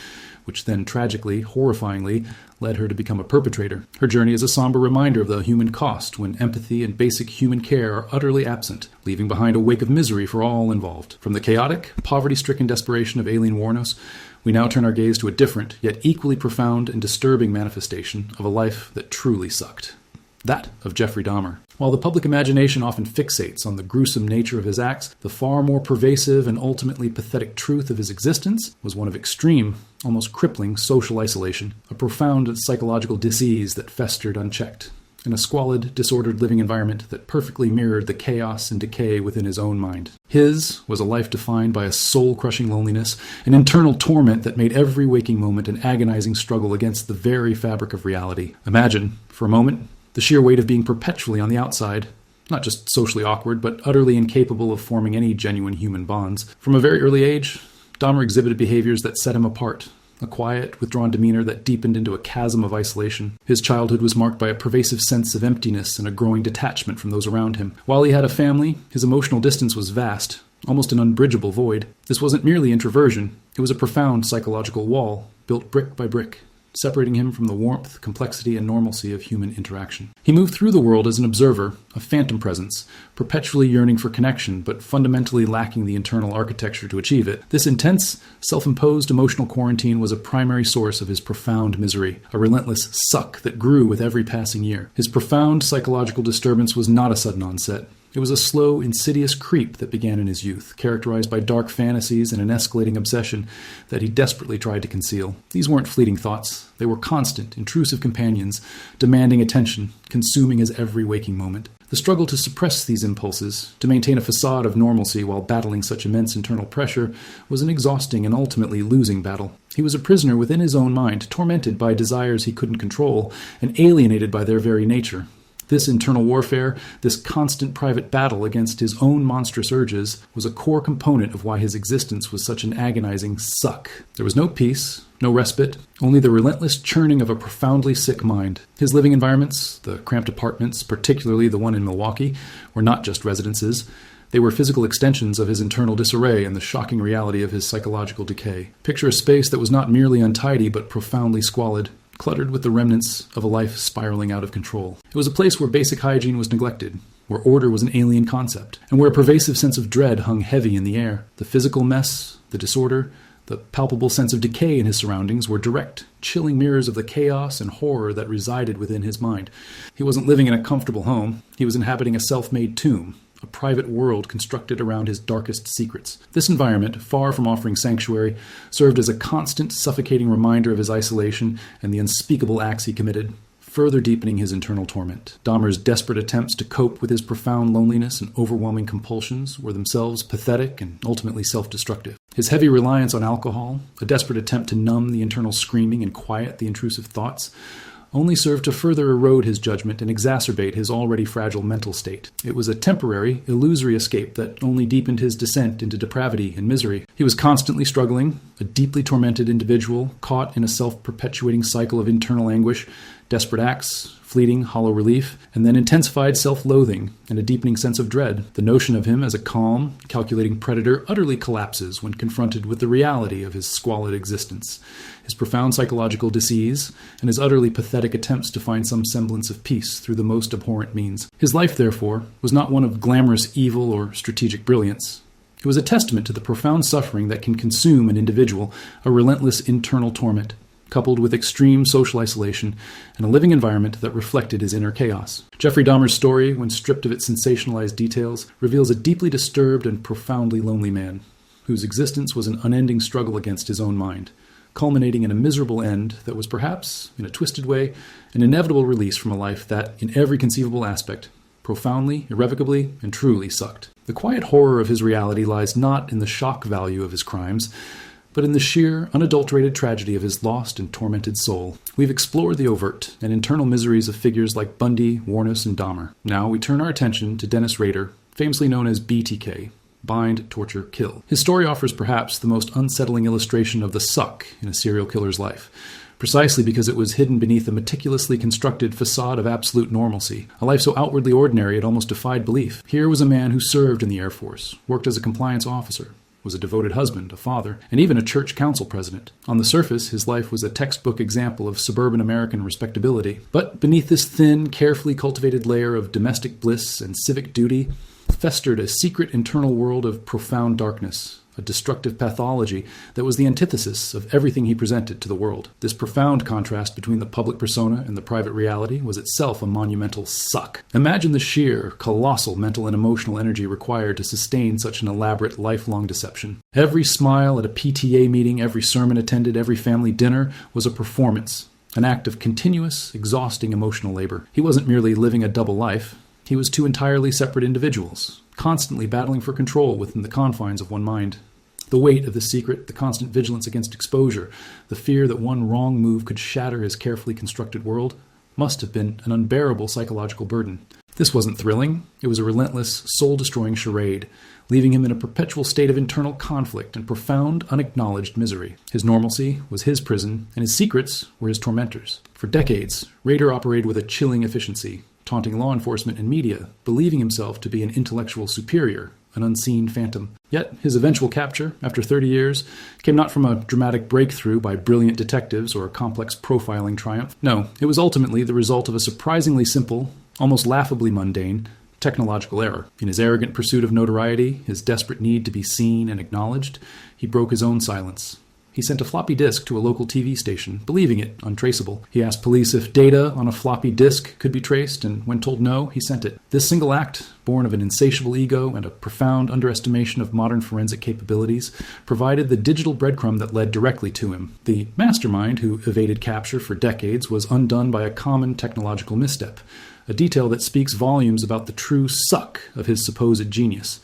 which then tragically, horrifyingly, led her to become a perpetrator. Her journey is a somber reminder of the human cost when empathy and basic human care are utterly absent, leaving behind a wake of misery for all involved. From the chaotic, poverty-stricken desperation of Aileen Wuornos, we now turn our gaze to a different, yet equally profound and disturbing manifestation of a life that truly sucked. That of Jeffrey Dahmer. While the public imagination often fixates on the gruesome nature of his acts, the far more pervasive and ultimately pathetic truth of his existence was one of extreme, almost crippling social isolation, a profound psychological disease that festered unchecked, in a squalid, disordered living environment that perfectly mirrored the chaos and decay within his own mind. His was a life defined by a soul-crushing loneliness, an internal torment that made every waking moment an agonizing struggle against the very fabric of reality. Imagine, for a moment, the sheer weight of being perpetually on the outside, not just socially awkward, but utterly incapable of forming any genuine human bonds. From a very early age, Dahmer exhibited behaviors that set him apart, a quiet, withdrawn demeanor that deepened into a chasm of isolation. His childhood was marked by a pervasive sense of emptiness and a growing detachment from those around him. While he had a family, his emotional distance was vast, almost an unbridgeable void. This wasn't merely introversion, it was a profound psychological wall, built brick by brick, separating him from the warmth, complexity, and normalcy of human interaction. He moved through the world as an observer, a phantom presence, perpetually yearning for connection, but fundamentally lacking the internal architecture to achieve it. This intense, self-imposed emotional quarantine was a primary source of his profound misery, a relentless suck that grew with every passing year. His profound psychological disturbance was not a sudden onset. It was a slow, insidious creep that began in his youth, characterized by dark fantasies and an escalating obsession that he desperately tried to conceal. These weren't fleeting thoughts. They were constant, intrusive companions, demanding attention, consuming his every waking moment. The struggle to suppress these impulses, to maintain a facade of normalcy while battling such immense internal pressure, was an exhausting and ultimately losing battle. He was a prisoner within his own mind, tormented by desires he couldn't control, and alienated by their very nature. This internal warfare, this constant private battle against his own monstrous urges, was a core component of why his existence was such an agonizing suck. There was no peace, no respite, only the relentless churning of a profoundly sick mind. His living environments, the cramped apartments, particularly the one in Milwaukee, were not just residences. They were physical extensions of his internal disarray and the shocking reality of his psychological decay. Picture a space that was not merely untidy but profoundly squalid, cluttered with the remnants of a life spiraling out of control. It was a place where basic hygiene was neglected, where order was an alien concept, and where a pervasive sense of dread hung heavy in the air. The physical mess, the disorder, the palpable sense of decay in his surroundings were direct, chilling mirrors of the chaos and horror that resided within his mind. He wasn't living in a comfortable home. He was inhabiting a self-made tomb, a private world constructed around his darkest secrets. This environment, far from offering sanctuary, served as a constant, suffocating reminder of his isolation and the unspeakable acts he committed, further deepening his internal torment. Dahmer's desperate attempts to cope with his profound loneliness and overwhelming compulsions were themselves pathetic and ultimately self-destructive. His heavy reliance on alcohol, a desperate attempt to numb the internal screaming and quiet the intrusive thoughts, only served to further erode his judgment and exacerbate his already fragile mental state. It was a temporary, illusory escape that only deepened his descent into depravity and misery. He was constantly struggling, a deeply tormented individual, caught in a self-perpetuating cycle of internal anguish, desperate acts, fleeting, hollow relief, and then intensified self-loathing and a deepening sense of dread. The notion of him as a calm, calculating predator utterly collapses when confronted with the reality of his squalid existence, his profound psychological disease, and his utterly pathetic attempts to find some semblance of peace through the most abhorrent means. His life, therefore, was not one of glamorous evil or strategic brilliance. It was a testament to the profound suffering that can consume an individual, a relentless internal torment. coupled with extreme social isolation and a living environment that reflected his inner chaos. Jeffrey Dahmer's story, when stripped of its sensationalized details, reveals a deeply disturbed and profoundly lonely man, whose existence was an unending struggle against his own mind, culminating in a miserable end that was perhaps, in a twisted way, an inevitable release from a life that, in every conceivable aspect, profoundly, irrevocably, and truly sucked. The quiet horror of his reality lies not in the shock value of his crimes, but in the sheer, unadulterated tragedy of his lost and tormented soul. We've explored the overt and internal miseries of figures like Bundy, Wuornos, and Dahmer. Now we turn our attention to Dennis Rader, famously known as BTK, Bind, Torture, Kill. His story offers perhaps the most unsettling illustration of the suck in a serial killer's life, precisely because it was hidden beneath a meticulously constructed facade of absolute normalcy, a life so outwardly ordinary it almost defied belief. Here was a man who served in the Air Force, worked as a compliance officer, was a devoted husband, a father, and even a church council president. On the surface, his life was a textbook example of suburban American respectability. But beneath this thin, carefully cultivated layer of domestic bliss and civic duty festered a secret internal world of profound darkness, a destructive pathology that was the antithesis of everything he presented to the world. This profound contrast between the public persona and the private reality was itself a monumental suck. Imagine the sheer, colossal mental and emotional energy required to sustain such an elaborate, lifelong deception. Every smile at a PTA meeting, every sermon attended, every family dinner was a performance, an act of continuous, exhausting emotional labor. He wasn't merely living a double life. He was two entirely separate individuals, constantly battling for control within the confines of one mind. The weight of the secret, the constant vigilance against exposure, the fear that one wrong move could shatter his carefully constructed world, must have been an unbearable psychological burden. This wasn't thrilling. It was a relentless, soul-destroying charade, leaving him in a perpetual state of internal conflict and profound, unacknowledged misery. His normalcy was his prison, and his secrets were his tormentors. For decades, Rader operated with a chilling efficiency, taunting law enforcement and media, believing himself to be an intellectual superior, an unseen phantom. Yet his eventual capture, after 30 years, came not from a dramatic breakthrough by brilliant detectives or a complex profiling triumph. No, it was ultimately the result of a surprisingly simple, almost laughably mundane, technological error. In his arrogant pursuit of notoriety, his desperate need to be seen and acknowledged, he broke his own silence. He sent a floppy disk to a local TV station, believing it untraceable. He asked police if data on a floppy disk could be traced, and when told no, he sent it. This single act, born of an insatiable ego and a profound underestimation of modern forensic capabilities, provided the digital breadcrumb that led directly to him. The mastermind, who evaded capture for decades, was undone by a common technological misstep, a detail that speaks volumes about the true suck of his supposed genius.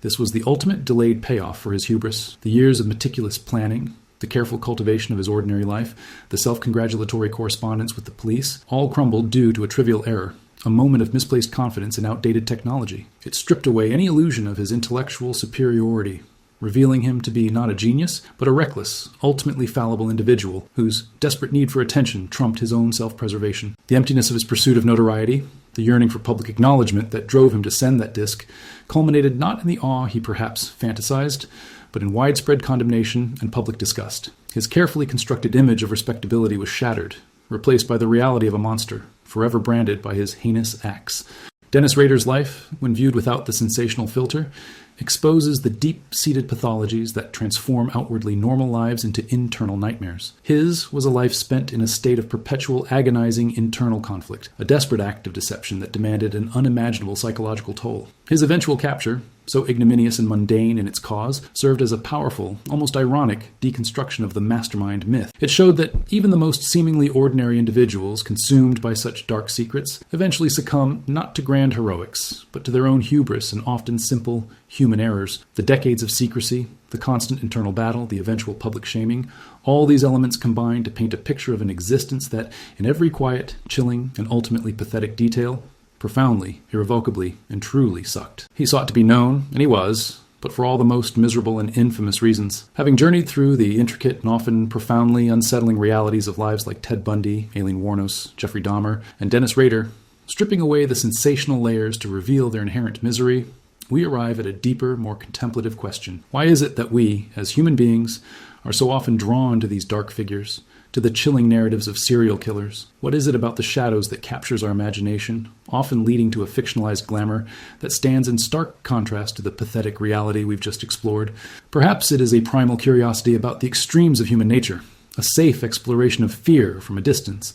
This was the ultimate delayed payoff for his hubris. The years of meticulous planning, the careful cultivation of his ordinary life, the self-congratulatory correspondence with the police, all crumbled due to a trivial error, a moment of misplaced confidence in outdated technology. It stripped away any illusion of his intellectual superiority, revealing him to be not a genius, but a reckless, ultimately fallible individual whose desperate need for attention trumped his own self-preservation. The emptiness of his pursuit of notoriety, the yearning for public acknowledgement that drove him to send that disc, culminated not in the awe he perhaps fantasized, but in widespread condemnation and public disgust. His carefully constructed image of respectability was shattered, replaced by the reality of a monster, forever branded by his heinous acts. Dennis Rader's life, when viewed without the sensational filter, exposes the deep-seated pathologies that transform outwardly normal lives into internal nightmares. His was a life spent in a state of perpetual agonizing internal conflict, a desperate act of deception that demanded an unimaginable psychological toll. His eventual capture, so ignominious and mundane in its cause, served as a powerful, almost ironic, deconstruction of the mastermind myth. It showed that even the most seemingly ordinary individuals consumed by such dark secrets eventually succumb not to grand heroics, but to their own hubris and often simple human errors. The decades of secrecy, the constant internal battle, the eventual public shaming, all these elements combine to paint a picture of an existence that, in every quiet, chilling, and ultimately pathetic detail, profoundly, irrevocably, and truly sucked. He sought to be known, and he was, but for all the most miserable and infamous reasons. Having journeyed through the intricate and often profoundly unsettling realities of lives like Ted Bundy, Aileen Wuornos, Jeffrey Dahmer, and Dennis Rader, stripping away the sensational layers to reveal their inherent misery, we arrive at a deeper, more contemplative question. Why is it that we, as human beings, are so often drawn to these dark figures, to the chilling narratives of serial killers? What is it about the shadows that captures our imagination, often leading to a fictionalized glamour that stands in stark contrast to the pathetic reality we've just explored? Perhaps it is a primal curiosity about the extremes of human nature, a safe exploration of fear from a distance,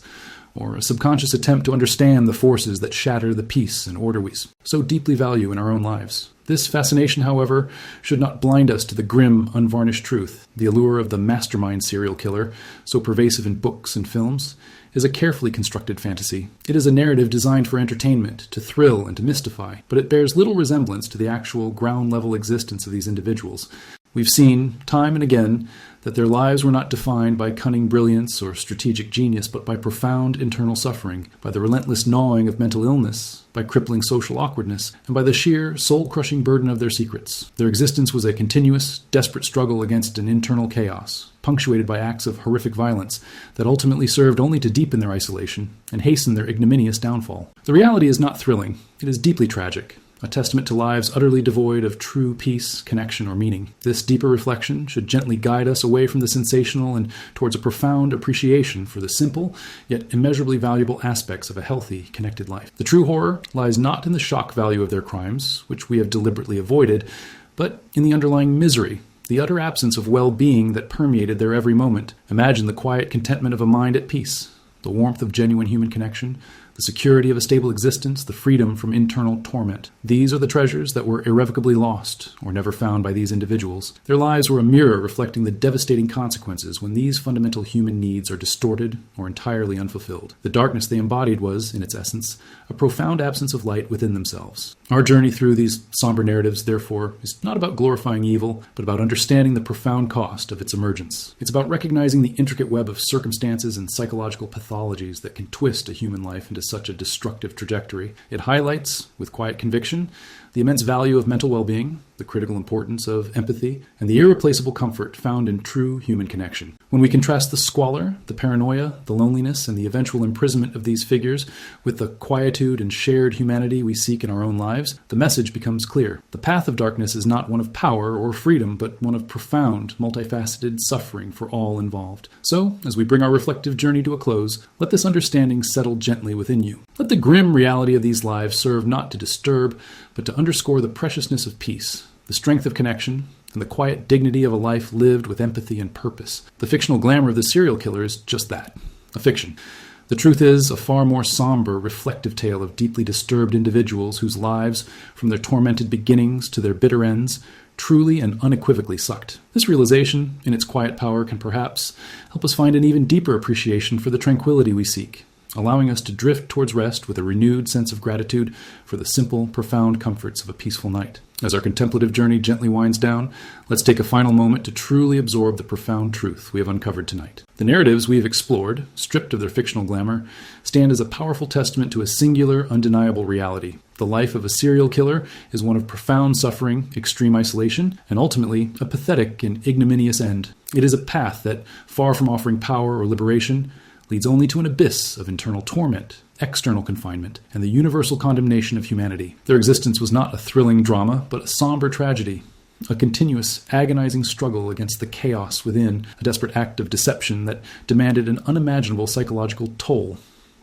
or a subconscious attempt to understand the forces that shatter the peace and order we so deeply value in our own lives. This fascination, however, should not blind us to the grim, unvarnished truth. The allure of the mastermind serial killer, so pervasive in books and films, is a carefully constructed fantasy. It is a narrative designed for entertainment, to thrill and to mystify, but it bears little resemblance to the actual ground-level existence of these individuals. We've seen, time and again, that their lives were not defined by cunning brilliance or strategic genius, but by profound internal suffering, by the relentless gnawing of mental illness, by crippling social awkwardness, and by the sheer, soul-crushing burden of their secrets. Their existence was a continuous, desperate struggle against an internal chaos, punctuated by acts of horrific violence that ultimately served only to deepen their isolation and hasten their ignominious downfall. The reality is not thrilling. It is deeply tragic, a testament to lives utterly devoid of true peace, connection, or meaning. This deeper reflection should gently guide us away from the sensational and towards a profound appreciation for the simple, yet immeasurably valuable aspects of a healthy, connected life. The true horror lies not in the shock value of their crimes, which we have deliberately avoided, but in the underlying misery, the utter absence of well-being that permeated their every moment. Imagine the quiet contentment of a mind at peace, the warmth of genuine human connection, the security of a stable existence, the freedom from internal torment. These are the treasures that were irrevocably lost or never found by these individuals. Their lives were a mirror reflecting the devastating consequences when these fundamental human needs are distorted or entirely unfulfilled. The darkness they embodied was, in its essence, a profound absence of light within themselves. Our journey through these somber narratives, therefore, is not about glorifying evil, but about understanding the profound cost of its emergence. It's about recognizing the intricate web of circumstances and psychological pathologies that can twist a human life into such a destructive trajectory. It highlights, with quiet conviction, the immense value of mental well-being, the critical importance of empathy, and the irreplaceable comfort found in true human connection. When we contrast the squalor, the paranoia, the loneliness, and the eventual imprisonment of these figures with the quietude and shared humanity we seek in our own lives, the message becomes clear. The path of darkness is not one of power or freedom, but one of profound, multifaceted suffering for all involved. So, as we bring our reflective journey to a close, let this understanding settle gently within you. Let the grim reality of these lives serve not to disturb, but to underscore the preciousness of peace, the strength of connection, and the quiet dignity of a life lived with empathy and purpose. The fictional glamour of the serial killer is just that, a fiction. The truth is a far more somber, reflective tale of deeply disturbed individuals whose lives, from their tormented beginnings to their bitter ends, truly and unequivocally sucked. This realization, in its quiet power, can perhaps help us find an even deeper appreciation for the tranquility we seek, allowing us to drift towards rest with a renewed sense of gratitude for the simple, profound comforts of a peaceful night. As our contemplative journey gently winds down, let's take a final moment to truly absorb the profound truth we have uncovered tonight. The narratives we have explored, stripped of their fictional glamour, stand as a powerful testament to a singular, undeniable reality. The life of a serial killer is one of profound suffering, extreme isolation, and ultimately a pathetic and ignominious end. It is a path that, far from offering power or liberation, leads only to an abyss of internal torment, external confinement, and the universal condemnation of humanity. Their existence was not a thrilling drama, but a somber tragedy, a continuous, agonizing struggle against the chaos within, a desperate act of deception that demanded an unimaginable psychological toll,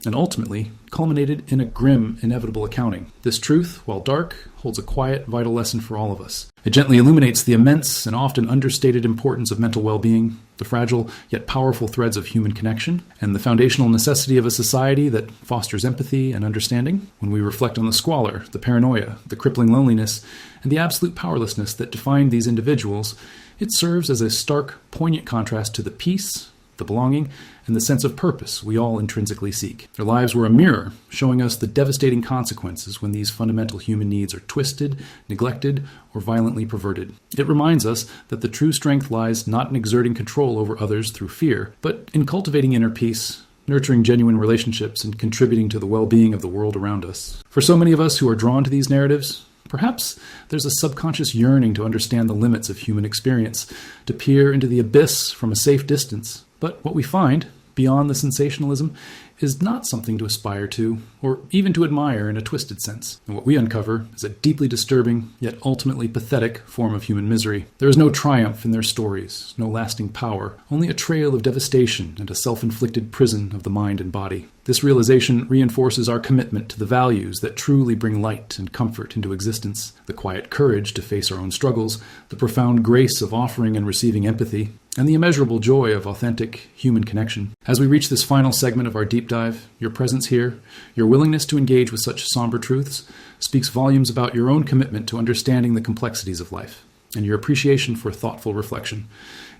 and ultimately culminated in a grim, inevitable accounting. This truth, while dark, holds a quiet, vital lesson for all of us. It gently illuminates the immense and often understated importance of mental well-being, the fragile yet powerful threads of human connection, and the foundational necessity of a society that fosters empathy and understanding. When we reflect on the squalor, the paranoia, the crippling loneliness, and the absolute powerlessness that defined these individuals, it serves as a stark, poignant contrast to the peace, the belonging, and the sense of purpose we all intrinsically seek. Their lives were a mirror, showing us the devastating consequences when these fundamental human needs are twisted, neglected, or violently perverted. It reminds us that the true strength lies not in exerting control over others through fear, but in cultivating inner peace, nurturing genuine relationships, and contributing to the well-being of the world around us. For so many of us who are drawn to these narratives, perhaps there's a subconscious yearning to understand the limits of human experience, to peer into the abyss from a safe distance. But what we find, beyond the sensationalism, is not something to aspire to, or even to admire in a twisted sense. And what we uncover is a deeply disturbing, yet ultimately pathetic form of human misery. There is no triumph in their stories, no lasting power, only a trail of devastation and a self-inflicted prison of the mind and body. This realization reinforces our commitment to the values that truly bring light and comfort into existence, the quiet courage to face our own struggles, the profound grace of offering and receiving empathy, and the immeasurable joy of authentic human connection. As we reach this final segment of our deep dive, your presence here, your willingness to engage with such somber truths, speaks volumes about your own commitment to understanding the complexities of life, and your appreciation for thoughtful reflection.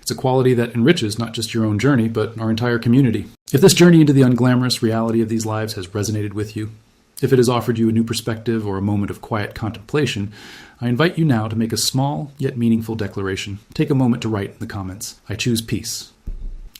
It's a quality that enriches not just your own journey, but our entire community. If this journey into the unglamorous reality of these lives has resonated with you, if it has offered you a new perspective or a moment of quiet contemplation, I invite you now to make a small yet meaningful declaration. Take a moment to write in the comments, "I choose peace."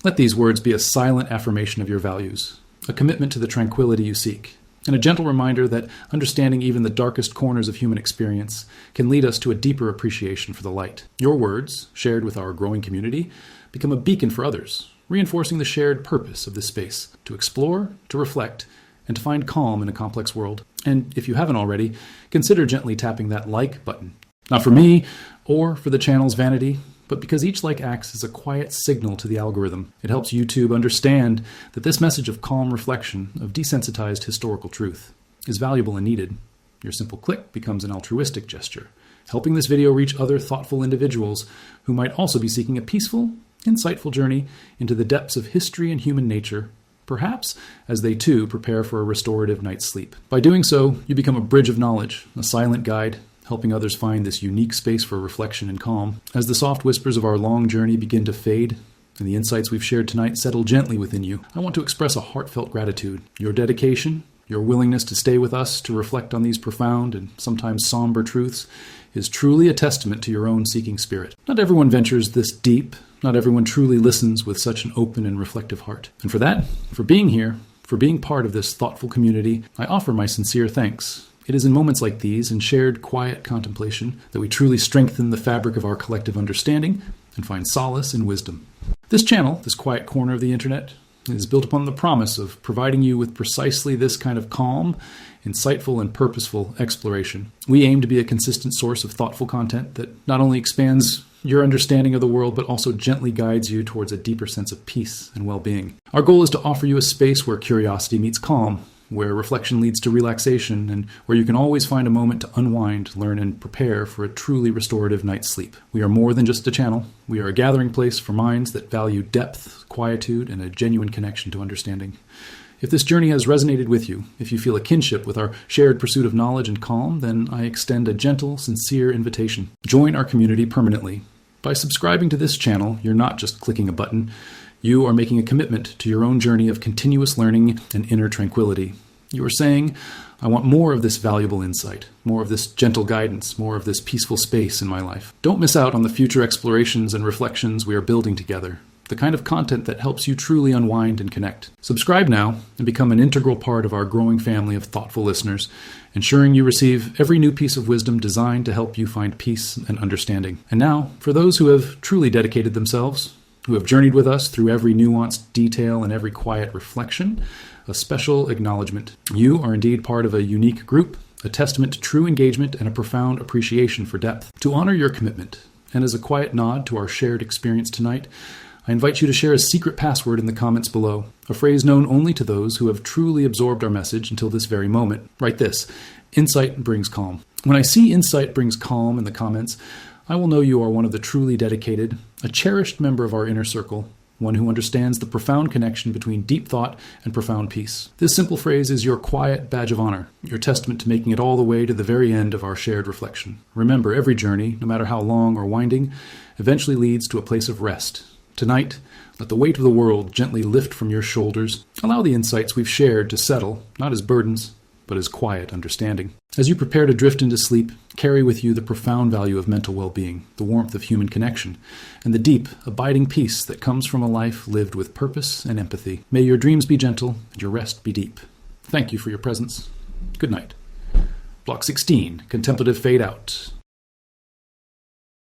Let these words be a silent affirmation of your values, a commitment to the tranquility you seek, and a gentle reminder that understanding even the darkest corners of human experience can lead us to a deeper appreciation for the light. Your words, shared with our growing community, become a beacon for others, reinforcing the shared purpose of this space, to explore, to reflect, and to find calm in a complex world. And if you haven't already, consider gently tapping that like button. Not for me or for the channel's vanity, but because each like acts as a quiet signal to the algorithm. It helps YouTube understand that this message of calm reflection, of desensitized historical truth, is valuable and needed. Your simple click becomes an altruistic gesture, helping this video reach other thoughtful individuals who might also be seeking a peaceful, insightful journey into the depths of history and human nature, perhaps as they too prepare for a restorative night's sleep. By doing so, you become a bridge of knowledge, a silent guide, helping others find this unique space for reflection and calm. As the soft whispers of our long journey begin to fade, and the insights we've shared tonight settle gently within you, I want to express a heartfelt gratitude. Your dedication, your willingness to stay with us to reflect on these profound and sometimes somber truths, is truly a testament to your own seeking spirit. Not everyone ventures this deep. Not everyone truly listens with such an open and reflective heart. And for that, for being here, for being part of this thoughtful community, I offer my sincere thanks. It is in moments like these, in shared quiet contemplation, that we truly strengthen the fabric of our collective understanding and find solace in wisdom. This channel, this quiet corner of the internet, is built upon the promise of providing you with precisely this kind of calm, insightful, and purposeful exploration. We aim to be a consistent source of thoughtful content that not only expands your understanding of the world, but also gently guides you towards a deeper sense of peace and well-being. Our goal is to offer you a space where curiosity meets calm, where reflection leads to relaxation, and where you can always find a moment to unwind, learn, and prepare for a truly restorative night's sleep. We are more than just a channel. We are a gathering place for minds that value depth, quietude, and a genuine connection to understanding. If this journey has resonated with you, if you feel a kinship with our shared pursuit of knowledge and calm, then I extend a gentle, sincere invitation. Join our community permanently. By subscribing to this channel, you're not just clicking a button. You are making a commitment to your own journey of continuous learning and inner tranquility. You are saying, I want more of this valuable insight, more of this gentle guidance, more of this peaceful space in my life. Don't miss out on the future explorations and reflections we are building together, the kind of content that helps you truly unwind and connect. Subscribe now and become an integral part of our growing family of thoughtful listeners, ensuring you receive every new piece of wisdom designed to help you find peace and understanding. And now, for those who have truly dedicated themselves, who have journeyed with us through every nuanced detail and every quiet reflection, a special acknowledgement. You are indeed part of a unique group, a testament to true engagement and a profound appreciation for depth. To honor your commitment, and as a quiet nod to our shared experience tonight, I invite you to share a secret password in the comments below, a phrase known only to those who have truly absorbed our message until this very moment. Write this: insight brings calm. When I see insight brings calm in the comments, I will know you are one of the truly dedicated, a cherished member of our inner circle, one who understands the profound connection between deep thought and profound peace. This simple phrase is your quiet badge of honor, your testament to making it all the way to the very end of our shared reflection. Remember, every journey, no matter how long or winding, eventually leads to a place of rest. Tonight, let the weight of the world gently lift from your shoulders. Allow the insights we've shared to settle, not as burdens, but as quiet understanding. As you prepare to drift into sleep, carry with you the profound value of mental well-being, the warmth of human connection, and the deep, abiding peace that comes from a life lived with purpose and empathy. May your dreams be gentle and your rest be deep. Thank you for your presence. Good night. Block 16, Contemplative Fade Out.